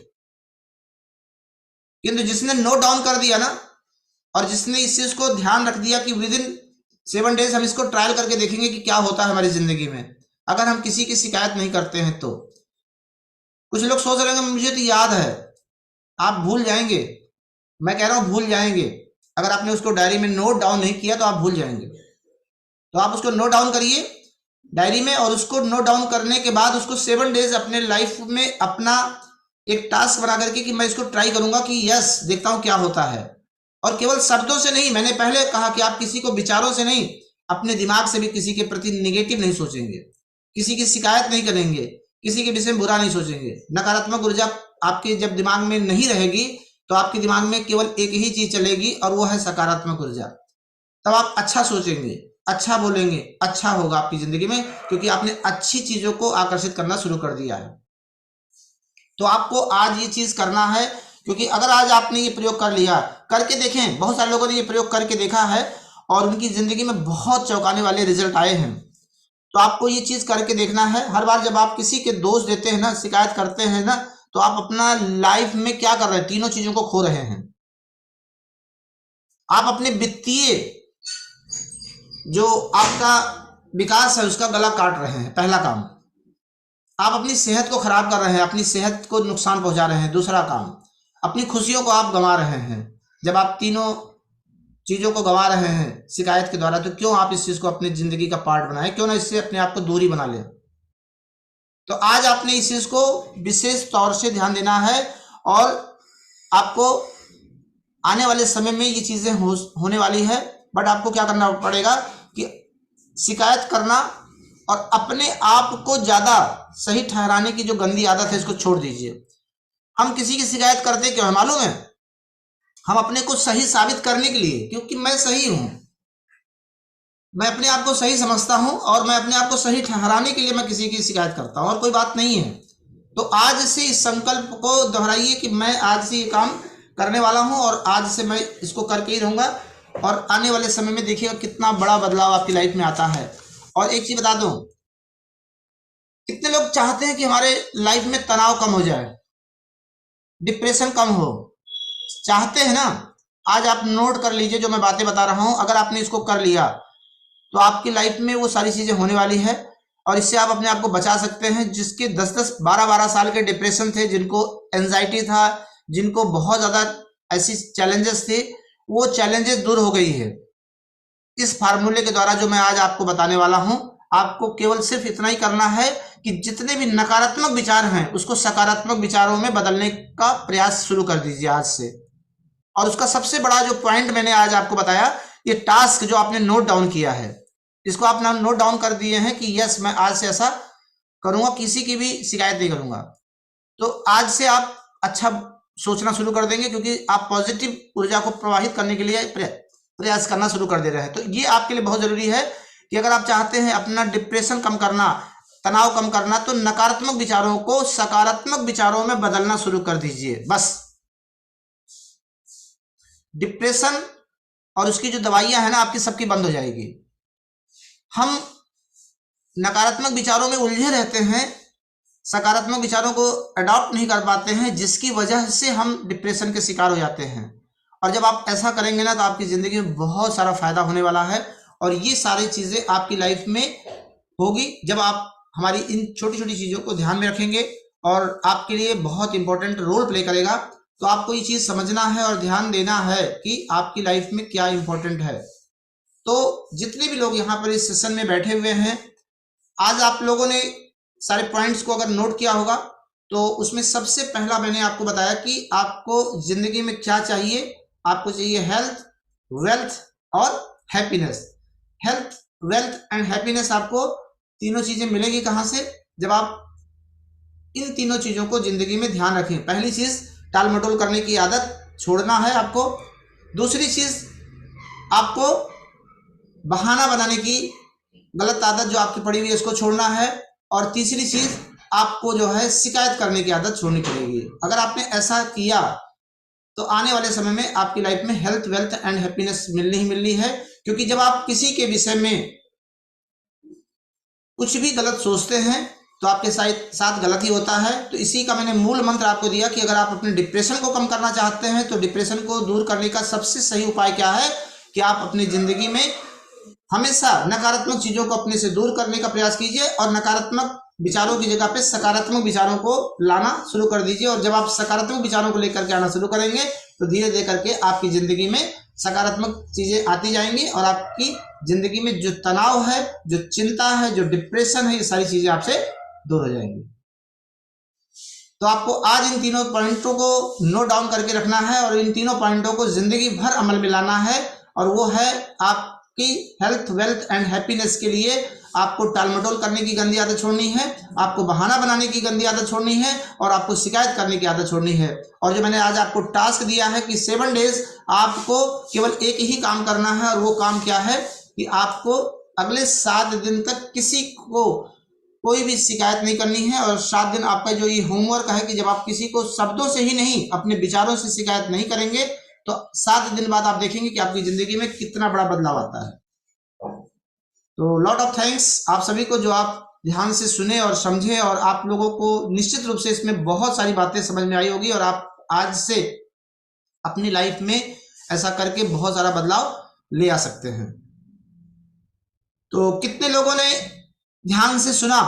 किंतु जिसने नोट डाउन कर दिया ना, और जिसने इस चीज को ध्यान रख दिया कि विद इन 7 डेज हम इसको ट्रायल करके देखेंगे कि क्या होता है हमारी जिंदगी में अगर हम किसी की शिकायत नहीं करते हैं। तो कुछ लोग सोच रहे हैं मुझे तो याद है, आप भूल जाएंगे। मैं कह रहा हूं भूल जाएंगे। अगर आपने उसको डायरी में नोट डाउन नहीं किया तो आप भूल जाएंगे। तो आप उसको नोट डाउन करिए डायरी में, और उसको नोट डाउन करने के बाद उसको 7 डेज अपने लाइफ में अपना एक टास्क बना करके कि मैं इसको ट्राई करूंगा कि यस, देखता हूं क्या होता है। और केवल शब्दों से नहीं, मैंने पहले कहा कि आप किसी को विचारों से नहीं, अपने दिमाग से भी किसी के प्रति निगेटिव नहीं सोचेंगे, किसी की शिकायत नहीं करेंगे, किसी के विषय में बुरा नहीं सोचेंगे। नकारात्मक ऊर्जा आपके जब दिमाग में नहीं रहेगी तो आपके दिमाग में केवल एक ही चीज चलेगी और वो है सकारात्मक ऊर्जा। तब आप अच्छा सोचेंगे, अच्छा बोलेंगे, अच्छा होगा आपकी जिंदगी में, क्योंकि आपने अच्छी चीजों को आकर्षित करना शुरू कर दिया है। तो आपको आज ये चीज करना है, क्योंकि अगर आज आपने ये प्रयोग कर लिया, करके देखें, बहुत सारे लोगों ने ये प्रयोग करके देखा है और उनकी जिंदगी में बहुत चौंकाने वाले रिजल्ट आए हैं। तो आपको ये चीज करके देखना है। हर बार जब आप किसी के दोष देते हैं ना, शिकायत करते हैं ना, तो आप अपना लाइफ में क्या कर रहे हैं? तीनों चीजों को खो रहे हैं। आप अपने वित्तीय जो आपका विकास है उसका गला काट रहे हैं, पहला काम। आप अपनी सेहत को खराब कर रहे हैं, अपनी सेहत को नुकसान पहुंचा रहे हैं। दूसरा काम, अपनी खुशियों को आप गंवा रहे हैं। जब आप तीनों चीजों को गंवा रहे हैं शिकायत के द्वारा, तो क्यों आप इस चीज को अपनी जिंदगी का पार्ट बनाएं, क्यों ना इससे अपने आप को दूरी बना लें। तो आज आपने इस चीज को विशेष तौर से ध्यान देना है और आपको आने वाले समय में ये चीजें होने वाली है। बट आपको क्या करना पड़ेगा कि शिकायत करना और अपने आप को ज्यादा सही ठहराने की जो गंदी आदत है इसको छोड़ दीजिए। हम किसी की शिकायत करते क्यों है मालूम है? हम अपने को सही साबित करने के लिए, क्योंकि मैं सही हूं, मैं अपने आप को सही समझता हूं और मैं अपने आप को सही ठहराने के लिए मैं किसी की शिकायत करता हूं, और कोई बात नहीं है। तो आज से इस संकल्प को दोहराइए कि मैं आज से ये काम करने वाला हूं और आज से मैं इसको करके ही रहूंगा, और आने वाले समय में देखिएगा कितना बड़ा बदलाव आपकी लाइफ में आता है। और एक चीज बता दूं, कितने लोग चाहते हैं कि हमारे लाइफ में तनाव कम हो जाए, डिप्रेशन कम हो, चाहते हैं ना? आज आप नोट कर लीजिए जो मैं बातें बता रहा हूं, अगर आपने इसको कर लिया तो आपकी लाइफ में वो सारी चीजें होने वाली है और इससे आप अपने आप को बचा सकते हैं। जिसके 10-10, 12-12 साल के डिप्रेशन थे, जिनको एंजाइटी था, जिनको बहुत ज्यादा ऐसी चैलेंजेस थे, वो चैलेंजेस दूर हो गई है इस फार्मूले के द्वारा जो मैं आज आपको बताने वाला हूं। आपको केवल सिर्फ इतना ही करना है कि जितने भी नकारात्मक विचार हैं उसको सकारात्मक विचारों में बदलने का प्रयास शुरू कर दीजिए आज से। और उसका सबसे बड़ा जो पॉइंट मैंने आज आपको बताया, ये टास्क जो आपने नोट डाउन किया है, इसको आप नोट डाउन कर दिए हैं कि यस मैं आज से ऐसा करूंगा, किसी की भी शिकायत नहीं करूंगा। तो आज से आप अच्छा सोचना शुरू कर देंगे, क्योंकि आप पॉजिटिव ऊर्जा को प्रवाहित करने के लिए प्रयास करना शुरू कर दे रहे हैं। तो ये आपके लिए बहुत जरूरी है कि अगर आप चाहते हैं अपना डिप्रेशन कम करना, तनाव कम करना, तो नकारात्मक विचारों को सकारात्मक विचारों में बदलना शुरू कर दीजिए। बस डिप्रेशन और उसकी जो दवाइयां हैं ना आपकी सबकी बंद हो जाएगी। हम नकारात्मक विचारों में उलझे रहते हैं, सकारात्मक विचारों को अडॉप्ट नहीं कर पाते हैं, जिसकी वजह से हम डिप्रेशन के शिकार हो जाते हैं। और जब आप ऐसा करेंगे ना तो आपकी जिंदगी में बहुत सारा फायदा होने वाला है, और ये सारी चीजें आपकी लाइफ में होगी जब आप हमारी इन छोटी छोटी चीजों को ध्यान में रखेंगे, और आपके लिए बहुत इंपॉर्टेंट रोल प्ले करेगा। तो आपको ये चीज समझना है और ध्यान देना है कि आपकी लाइफ में क्या इंपॉर्टेंट है। तो जितने भी लोग यहाँ पर इस सेशन में बैठे हुए हैं, आज आप लोगों ने सारे पॉइंट्स को अगर नोट किया होगा, तो उसमें सबसे पहला मैंने आपको बताया कि आपको जिंदगी में क्या चाहिए। आपको चाहिए हेल्थ, वेल्थ और happiness. Health, wealth and happiness आपको तीनों चीजें मिलेगी कहां से? जब आप इन तीनों चीजों को जिंदगी में ध्यान रखें। पहली चीज, टाल मटोल करने की आदत छोड़ना है आपको। दूसरी चीज, आपको बहाना बनाने की गलत आदत जो आपकी पड़ी हुई है इसको छोड़ना है। और तीसरी चीज, आपको जो है शिकायत करने की आदत छोड़नी पड़ेगी। अगर आपने ऐसा किया तो आने वाले समय में आपकी लाइफ में हेल्थ, वेल्थ एंड हैप्पीनेस मिलनी ही मिलनी है। क्योंकि जब आप किसी के विषय में कुछ भी गलत सोचते हैं तो आपके साथ गलत ही होता है। तो इसी का मैंने मूल मंत्र आपको दिया कि अगर आप अपने डिप्रेशन को कम करना चाहते हैं तो डिप्रेशन को दूर करने का सबसे सही उपाय क्या है कि आप अपनी जिंदगी में हमेशा नकारात्मक चीजों को अपने से दूर करने का प्रयास कीजिए और नकारात्मक विचारों की जगह पे सकारात्मक विचारों को लाना शुरू कर दीजिए। और जब आप सकारात्मक विचारों को लेकर के आना शुरू करेंगे तो धीरे धीरे करके आपकी जिंदगी में सकारात्मक चीजें आती जाएंगी और आपकी जिंदगी में जो तनाव है, जो चिंता है, जो डिप्रेशन है, ये सारी चीजें आपसे दूर हो जाएंगी। तो आपको आज इन तीनों पॉइंटों को नोट डाउन करके रखना है और इन तीनों पॉइंटों को जिंदगी भर अमल में लाना है। और वो है आपकी हेल्थ, वेल्थ एंड हैप्पीनेस के लिए आपको टालमटोल करने की गंदी आदत छोड़नी है, आपको बहाना बनाने की गंदी आदत छोड़नी है और आपको शिकायत करने की आदत छोड़नी है। और जो मैंने आज आपको टास्क दिया है कि 7 डेज आपको केवल एक ही काम करना है, और वो काम क्या है कि आपको अगले 7 दिन तक किसी को कोई भी शिकायत नहीं करनी है। और 7 दिन आपका जो ये होमवर्क है कि जब आप किसी को शब्दों से ही नहीं, अपने विचारों से शिकायत नहीं करेंगे तो 7 दिन बाद आप देखेंगे कि आपकी जिंदगी में कितना बड़ा बदलाव आता है। तो लॉट ऑफ थैंक्स आप सभी को जो आप ध्यान से सुने और समझे, और आप लोगों को निश्चित रूप से इसमें बहुत सारी बातें समझ में आई होगी और आप आज से अपनी लाइफ में ऐसा करके बहुत सारा बदलाव ले आ सकते हैं। तो कितने लोगों ने ध्यान से सुना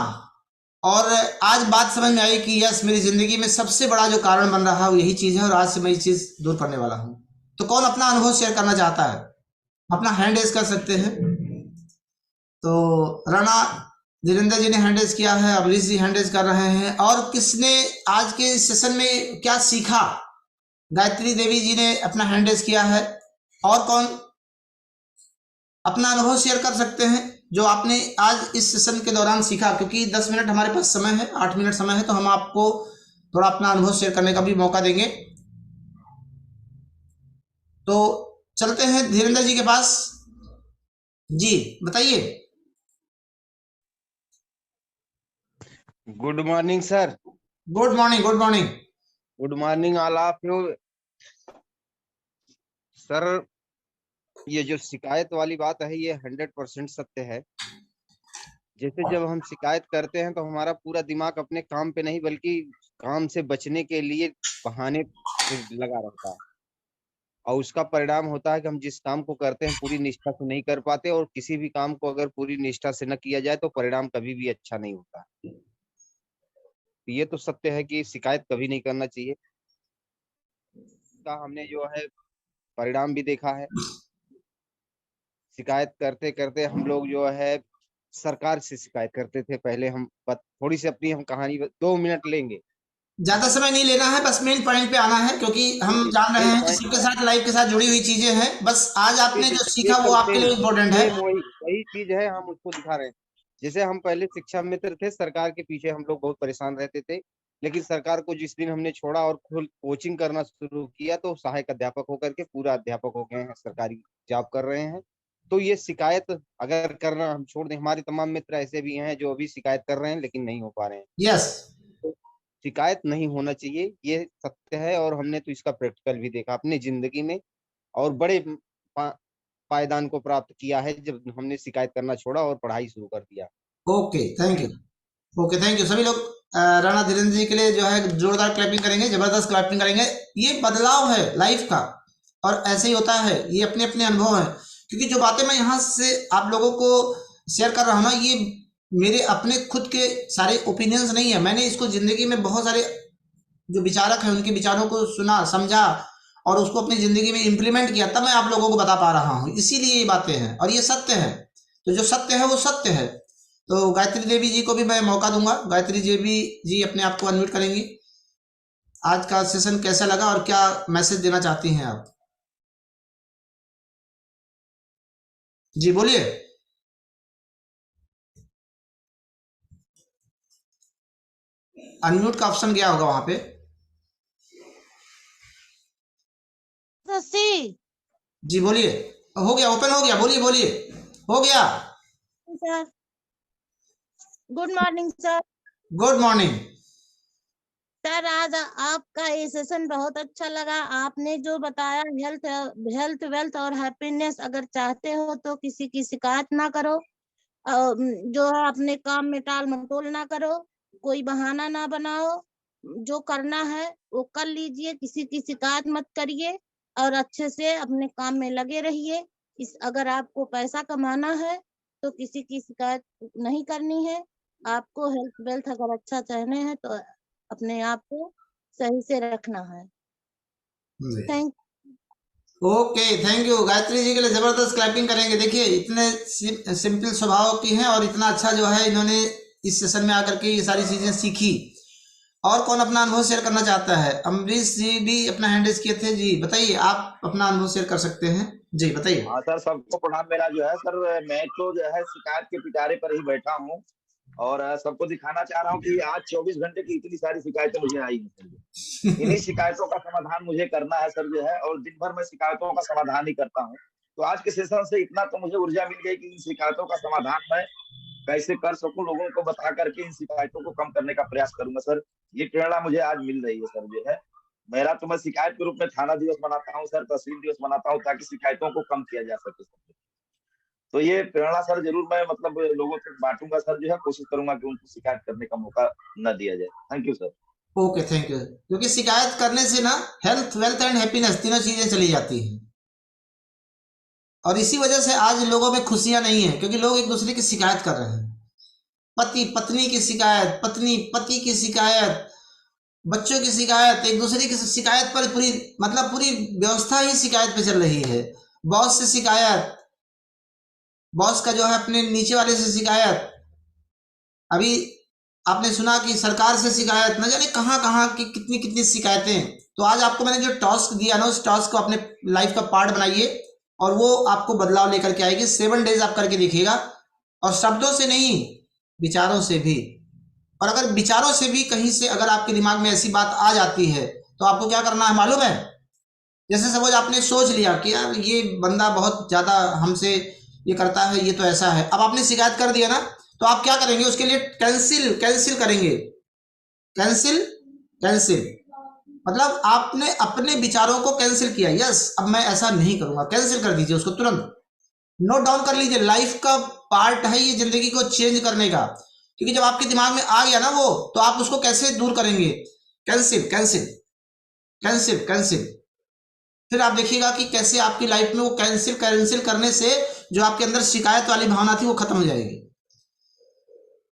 और आज बात समझ में आई कि यस, मेरी जिंदगी में सबसे बड़ा जो कारण बन रहा है वो यही चीज है, और आज से मैं ये चीज दूर करने वाला हूँ। तो कौन अपना अनुभव शेयर करना चाहता है? अपना हैंड रेज कर सकते हैं। तो राणा धीरेन्द्र जी ने हैंड रेज किया है, अमरीश जी हैंड रेज कर रहे हैं। और किसने आज के इस सेशन में क्या सीखा? गायत्री देवी जी ने अपना हैंड रेज किया है। और कौन अपना अनुभव शेयर कर सकते हैं जो आपने आज इस सेशन के दौरान सीखा? क्योंकि 10 मिनट हमारे पास समय है, 8 मिनट समय है, तो हम आपको थोड़ा अपना अनुभव शेयर करने का भी मौका देंगे। तो चलते हैं धीरेन्द्र जी के पास। जी बताइए। Good morning sir. Good morning, good morning. Good morning all of you. Sir, ये जो शिकायत वाली बात है ये 100% सत्य है। जैसे जब हम शिकायत करते हैं तो हमारा पूरा दिमाग अपने काम पे नहीं बल्कि काम से बचने के लिए बहाने पे लगा रहता है, और उसका परिणाम होता है कि हम जिस काम को करते हैं पूरी निष्ठा से नहीं कर पाते, और किसी भी काम को अगर पूरी निष्ठा से न किया जाए तो परिणाम कभी भी अच्छा नहीं होता। ये तो सत्य है कि शिकायत कभी नहीं करना चाहिए। का हमने जो है परिणाम भी देखा है। शिकायत करते करते हम लोग जो है सरकार से शिकायत करते थे। पहले हम थोड़ी सी अपनी हम कहानी 2 मिनट लेंगे। ज्यादा समय नहीं लेना है, बस मेन पॉइंट पे आना है, क्योंकि हम जान रहे मेन हैं कि पॉइंट सबके साथ लाइफ के साथ जुड़ी हुई चीजें हैं। बस आज आपने जो सीखा वो सेम आपके लिए इम्पोर्टेंट है। सेम वही वही चीज है, हम उसको दिखा रहे हैं। जैसे हम पहले शिक्षा मित्र थे, सरकार के पीछे हम लोग बहुत परेशान रहते थे, लेकिन सरकार को जिस दिन हमने छोड़ा और खुद कोचिंग करना शुरू किया तो सहायक अध्यापक होकर के पूरा अध्यापक हो गए हैं, सरकारी जॉब कर रहे हैं। तो ये शिकायत अगर करना हम छोड़ दें, हमारे तमाम मित्र ऐसे भी हैं जो अभी शिकायत कर रहे हैं लेकिन नहीं हो पा रहे हैं। यस, शिकायत नहीं होना चाहिए, ये सत्य है, और हमने तो इसका प्रैक्टिकल भी देखा अपनी जिंदगी में, और बड़े पायदान को प्राप्त किया है जब हमने शिकायत करना छोड़ा और पढ़ाई शुरू कर दिया। Okay, thank you. Okay, thank you. सभी लोग राणा धीरेन्द्र जी के लिए जो है जोरदार क्लैपिंग करेंगे, जबरदस्त क्लैपिंग करेंगे। ये बदलाव है लाइफ का, और ऐसे ही होता है। ये अपने अपने अनुभव है, क्योंकि जो बातें मैं यहाँ से आप लोगों को शेयर कर रहा हूँ ना, ये मेरे अपने खुद के सारे ओपिनियंस नहीं है। मैंने इसको जिंदगी में बहुत सारे जो विचारक हैं उनके विचारों को सुना, समझा, और उसको अपनी जिंदगी में इम्प्लीमेंट किया, तब मैं आप लोगों को बता पा रहा हूँ। इसीलिए ये बातें हैं, और ये सत्य है। तो जो सत्य है वो सत्य है। तो गायत्री देवी जी को भी मैं मौका दूंगा। गायत्री देवी जी अपने आप को अनम्यूट करेंगी। आज का सेशन कैसा लगा और क्या मैसेज देना चाहती हैं आप? जी बोलिए। अनम्यूट का ऑप्शन गया होगा वहां पे। जी बोलिए। हो गया, ओपन हो गया, बोलिए बोलिए। हो गया sir. Good morning sir. Good morning sir, आज आपका ये सेशन बहुत अच्छा लगा। आपने जो बताया हेल्थ वेल्थ और हैप्पीनेस अगर चाहते हो तो किसी की शिकायत ना करो, जो है अपने काम में टाल मटोल ना करो, कोई बहाना ना बनाओ, जो करना है वो कर लीजिए, किसी की शिकायत मत करिए, और अच्छे से अपने काम में लगे रहिए। अगर आपको पैसा कमाना है तो किसी की शिकायत नहीं करनी है। आपको हेल्थ वेल्थ अगर अच्छा चाहने हैं तो अपने आप को सही से रखना है। Thank okay, thank you. Gayatri ji के लिए जबरदस्त क्लैपिंग करेंगे। देखिए, इतने सिंपल स्वभाव की हैं, और इतना अच्छा जो है इन्होंने इस सेशन में आकर के ये सारी चीजें सीखी। और कौन अपना अनुभव शेयर करना चाहता है? अमरीश जी भी अपना हैंड रेज किए थे। जी बताइए, आप अपना अनुभव शेयर कर सकते हैं। जी बताइए। हाँ सर, सबको प्रणाम। मेरा जो है सर, मैं तो जो है शिकायत के पिटारे पर ही बैठा हूँ, और सबको दिखाना चाह रहा हूँ कि आज 24 घंटे की इतनी सारी शिकायतें मुझे आई हैं सर। इन्हीं शिकायतों का समाधान मुझे करना है सर जो है, और दिन भर मैं शिकायतों का समाधान ही करता हूँ। तो आज के सेशन से इतना तो मुझे ऊर्जा मिल गई कि इन शिकायतों का समाधान मैं कैसे कर सकूं, लोगों को बता करके इन शिकायतों को कम करने का प्रयास करूंगा सर। ये प्रेरणा मुझे आज मिल रही है सर जो है। मेरा तो मैं शिकायत के रूप में थाना दिवस मनाता हूँ सर, तहसील दिवस मनाता हूँ, ताकि शिकायतों को कम किया जा सके सर। तो ये प्रेरणा सर जरूर मैं मतलब लोगों तक बांटूंगा सर जो है, कोशिश करूंगा कि उनको शिकायत करने का मौका न दिया जाए। Thank you sir. Okay, thank you. क्योंकि शिकायत करने से ना हेल्थ वेल्थ एंड हैप्पीनेस तीनों चीजें चली जाती हैं, और इसी वजह से आज लोगों में खुशियां नहीं है, क्योंकि लोग एक दूसरे की शिकायत कर रहे हैं। पति पत्नी की शिकायत, पत्नी पति की शिकायत, बच्चों की शिकायत, एक दूसरे की शिकायत पर पूरी मतलब पूरी व्यवस्था ही शिकायत पे चल रही है। बॉस से शिकायत, बॉस का जो है अपने नीचे वाले से शिकायत, अभी आपने सुना कि सरकार से शिकायत, न जाने कहाँ कहाँ की कितनी कितनी शिकायतें। तो आज आपको मैंने जो टास्क दिया ना, उस टास्क को अपने लाइफ का पार्ट बनाइए और वो आपको बदलाव लेकर के आएगी। 7 डेज आप करके देखिएगा, और शब्दों से नहीं, विचारों से भी। और अगर विचारों से भी कहीं से अगर आपके दिमाग में ऐसी बात आ जाती है तो आपको क्या करना है मालूम है? जैसे सपोज आपने सोच लिया कि यार ये बंदा बहुत ज्यादा हमसे ये करता है, ये तो ऐसा है। अब आपने शिकायत कर दिया ना, तो आप क्या करेंगे उसके लिए? कैंसिल करेंगे। कैंसिल मतलब आपने अपने विचारों को कैंसिल किया। यस, अब मैं ऐसा नहीं करूंगा, कैंसिल कर दीजिए उसको तुरंत। नोट डाउन कर लीजिए, लाइफ का पार्ट है ये जिंदगी को चेंज करने का। क्योंकि जब आपके दिमाग में आ गया ना वो, तो आप उसको कैसे दूर करेंगे? कैंसिल। फिर आप देखिएगा कि कैसे आपकी लाइफ में वो कैंसिल करने से जो आपके अंदर शिकायत वाली भावना थी वो खत्म हो जाएगी।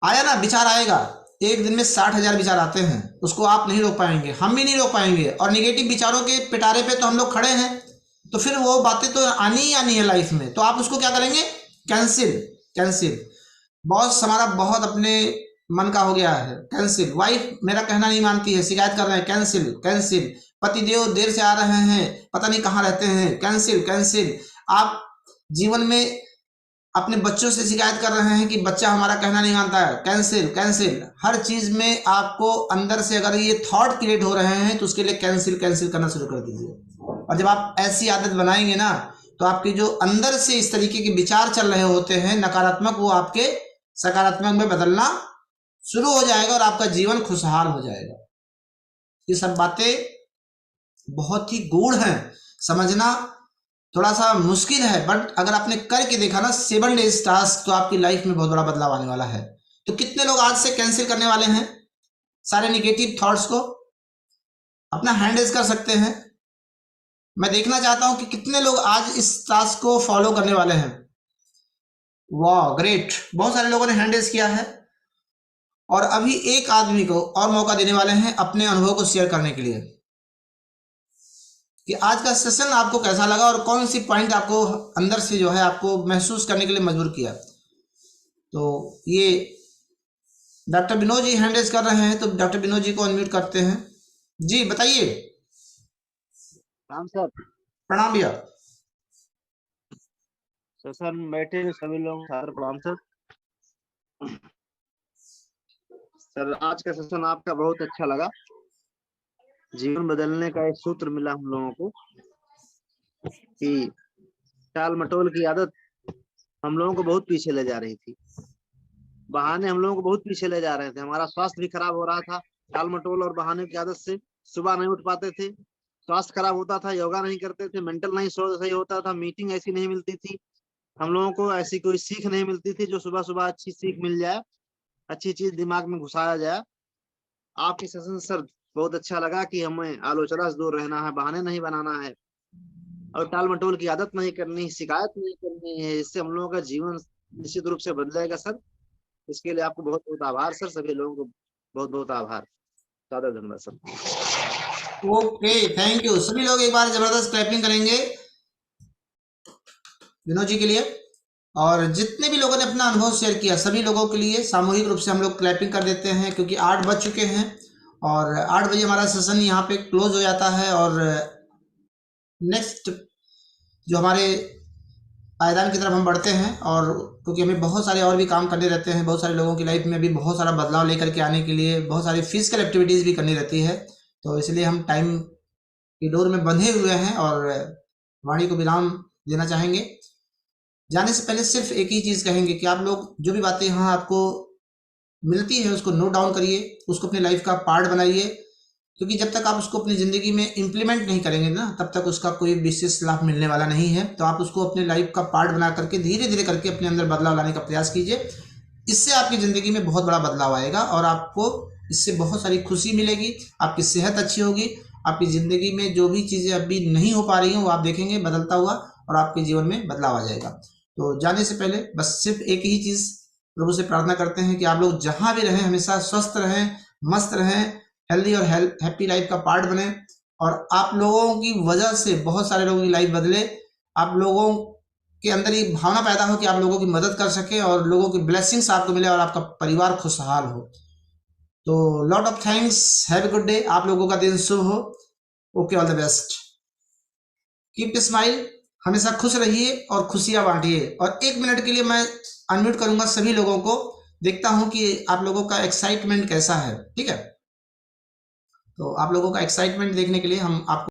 आया ना, विचार आएगा। एक दिन में 60,000 विचार आते हैं, उसको आप नहीं रोक पाएंगे, हम भी नहीं रोक पाएंगे। और निगेटिव विचारों के पिटारे पे तो हम लोग खड़े हैं, तो फिर वो बातें तो आनी ही आनी है लाइफ में। तो आप उसको क्या करेंगे? कैंसिल। बॉस हमारा बहुत अपने मन का हो गया है, कैंसिल। वाइफ मेरा कहना नहीं मानती है, शिकायत कर रहे हैं, कैंसिल। पतिदेव देर से आ रहे हैं, पता नहीं कहाँ रहते हैं, कैंसिल। आप जीवन में अपने बच्चों से शिकायत कर रहे हैं कि बच्चा हमारा कहना नहीं मानता है, कैंसिल। हर चीज में आपको अंदर से अगर ये थॉट क्रिएट हो रहे हैं तो उसके लिए कैंसिल करना शुरू कर दीजिए। और जब आप ऐसी आदत बनाएंगे ना, तो आपके जो अंदर से इस तरीके के विचार चल रहे होते हैं नकारात्मक, वो आपके सकारात्मक में बदलना शुरू हो जाएगा और आपका जीवन खुशहाल हो जाएगा। ये सब बातें बहुत ही गूढ़ हैं, समझना थोड़ा सा मुश्किल है, बट अगर आपने करके देखा ना 7 डेज टास्क, तो आपकी लाइफ में बहुत बड़ा बदलाव आने वाला है। तो कितने लोग आज से कैंसिल करने वाले हैं सारे निगेटिव थॉट्स को? अपना हैंड रेज कर सकते हैं। मैं देखना चाहता हूं कि कितने लोग आज इस टास्क को फॉलो करने वाले हैं। वाह, ग्रेट, बहुत सारे लोगों ने हैंड रेज किया है। और अभी एक आदमी को और मौका देने वाले हैं अपने अनुभव को शेयर करने के लिए कि आज का सेशन आपको कैसा लगा और कौन सी पॉइंट आपको अंदर से जो है आपको महसूस करने के लिए मजबूर किया। तो ये doctor Vinod ji hand raise कर रहे हैं, तो डॉक्टर विनोद जी को अनम्यूट करते हैं। जी बताइए। राम सर। प्रणाम भैया। सर बैठे सभी लोग सादर प्रणाम सर। सर आज का सेशन आपका बहुत अच्छा लगा। जीवन बदलने का एक सूत्र मिला हम लोगों को कि टाल मटोल की आदत हम लोगों को बहुत पीछे ले जा रही थी। बहाने हम लोगों को बहुत पीछे ले जा रहे थे। हमारा स्वास्थ्य भी खराब हो रहा था टाल मटोल और बहाने की आदत से। सुबह नहीं उठ पाते थे, स्वास्थ्य खराब होता था, योगा नहीं करते थे, मेंटल नहीं सही होता था, मीटिंग ऐसी नहीं मिलती थी, हम लोगों को ऐसी कोई सीख नहीं मिलती थी जो सुबह सुबह अच्छी सीख मिल जाए, अच्छी चीज दिमाग में घुसाया जाए। आपके सेशन सर बहुत अच्छा लगा कि हमें आलोचना से दूर रहना है, बहाने नहीं बनाना है और टाल मटोल की आदत नहीं करनी, शिकायत नहीं करनी है। इससे हम लोगों का जीवन निश्चित रूप से बदलेगा सर। इसके लिए आपको बहुत बहुत आभार सर। सभी लोगों को बहुत बहुत आभार। ज्यादा धन्यवाद सर। Okay, thank you. सभी लोग एक बार जबरदस्त क्लैपिंग करेंगे विनोद जी के लिए। और जितने भी लोगों ने अपना अनुभव शेयर किया, सभी लोगों के लिए सामूहिक रूप से हम लोग क्लैपिंग कर देते हैं, क्योंकि 8 बज चुके हैं और 8 बजे हमारा सेशन यहाँ पे क्लोज हो जाता है। और नेक्स्ट जो हमारे पायदान की तरफ हम बढ़ते हैं, और क्योंकि हमें बहुत सारे और भी काम करने रहते हैं, बहुत सारे लोगों की लाइफ में भी बहुत सारा बदलाव लेकर के आने के लिए बहुत सारी फिजिकल एक्टिविटीज़ भी करनी रहती है। तो इसलिए हम टाइम की डोर में बंधे हुए हैं और वाणी को विराम देना चाहेंगे। जाने से पहले सिर्फ एक ही चीज़ कहेंगे कि आप लोग जो भी बातें यहाँ आपको मिलती है उसको नोट डाउन करिए, उसको अपनी लाइफ का पार्ट बनाइए, क्योंकि जब तक आप उसको अपनी ज़िंदगी में इम्प्लीमेंट नहीं करेंगे ना, तब तक उसका कोई विशेष लाभ मिलने वाला नहीं है। तो आप उसको अपने लाइफ का पार्ट बना करके धीरे धीरे करके अपने अंदर बदलाव लाने का प्रयास कीजिए। इससे आपकी ज़िंदगी में बहुत बड़ा बदलाव आएगा और आपको इससे बहुत सारी खुशी मिलेगी, आपकी सेहत अच्छी होगी, आपकी ज़िंदगी में जो भी चीज़ें अभी नहीं हो पा रही हैं वो आप देखेंगे बदलता हुआ और आपके जीवन में बदलाव आ जाएगा। तो जाने से पहले बस सिर्फ एक ही चीज़ प्रभु से प्रार्थना करते हैं कि आप लोग जहां भी रहें हमेशा स्वस्थ रहें, मस्त रहें, हेल्दी और हैप्पी लाइफ का पार्ट बने, और आप लोगों की वजह से बहुत सारे लोगों की लाइफ बदले। आप लोगों के अंदर ये भावना पैदा हो कि आप लोगों की मदद कर सके और लोगों की ब्लेसिंग्स आपको मिले और आपका परिवार खुशहाल हो। तो lot of thanks, have a good day, आप लोगों का दिन शुभ हो। Okay, all the best, keep smile, हमेशा खुश रहिए और खुशियां बांटिए। और 1 मिनट के लिए मैं अनम्यूट करूंगा सभी लोगों को, देखता हूं कि आप लोगों का एक्साइटमेंट कैसा है। ठीक है, तो आप लोगों का एक्साइटमेंट देखने के लिए हम आपको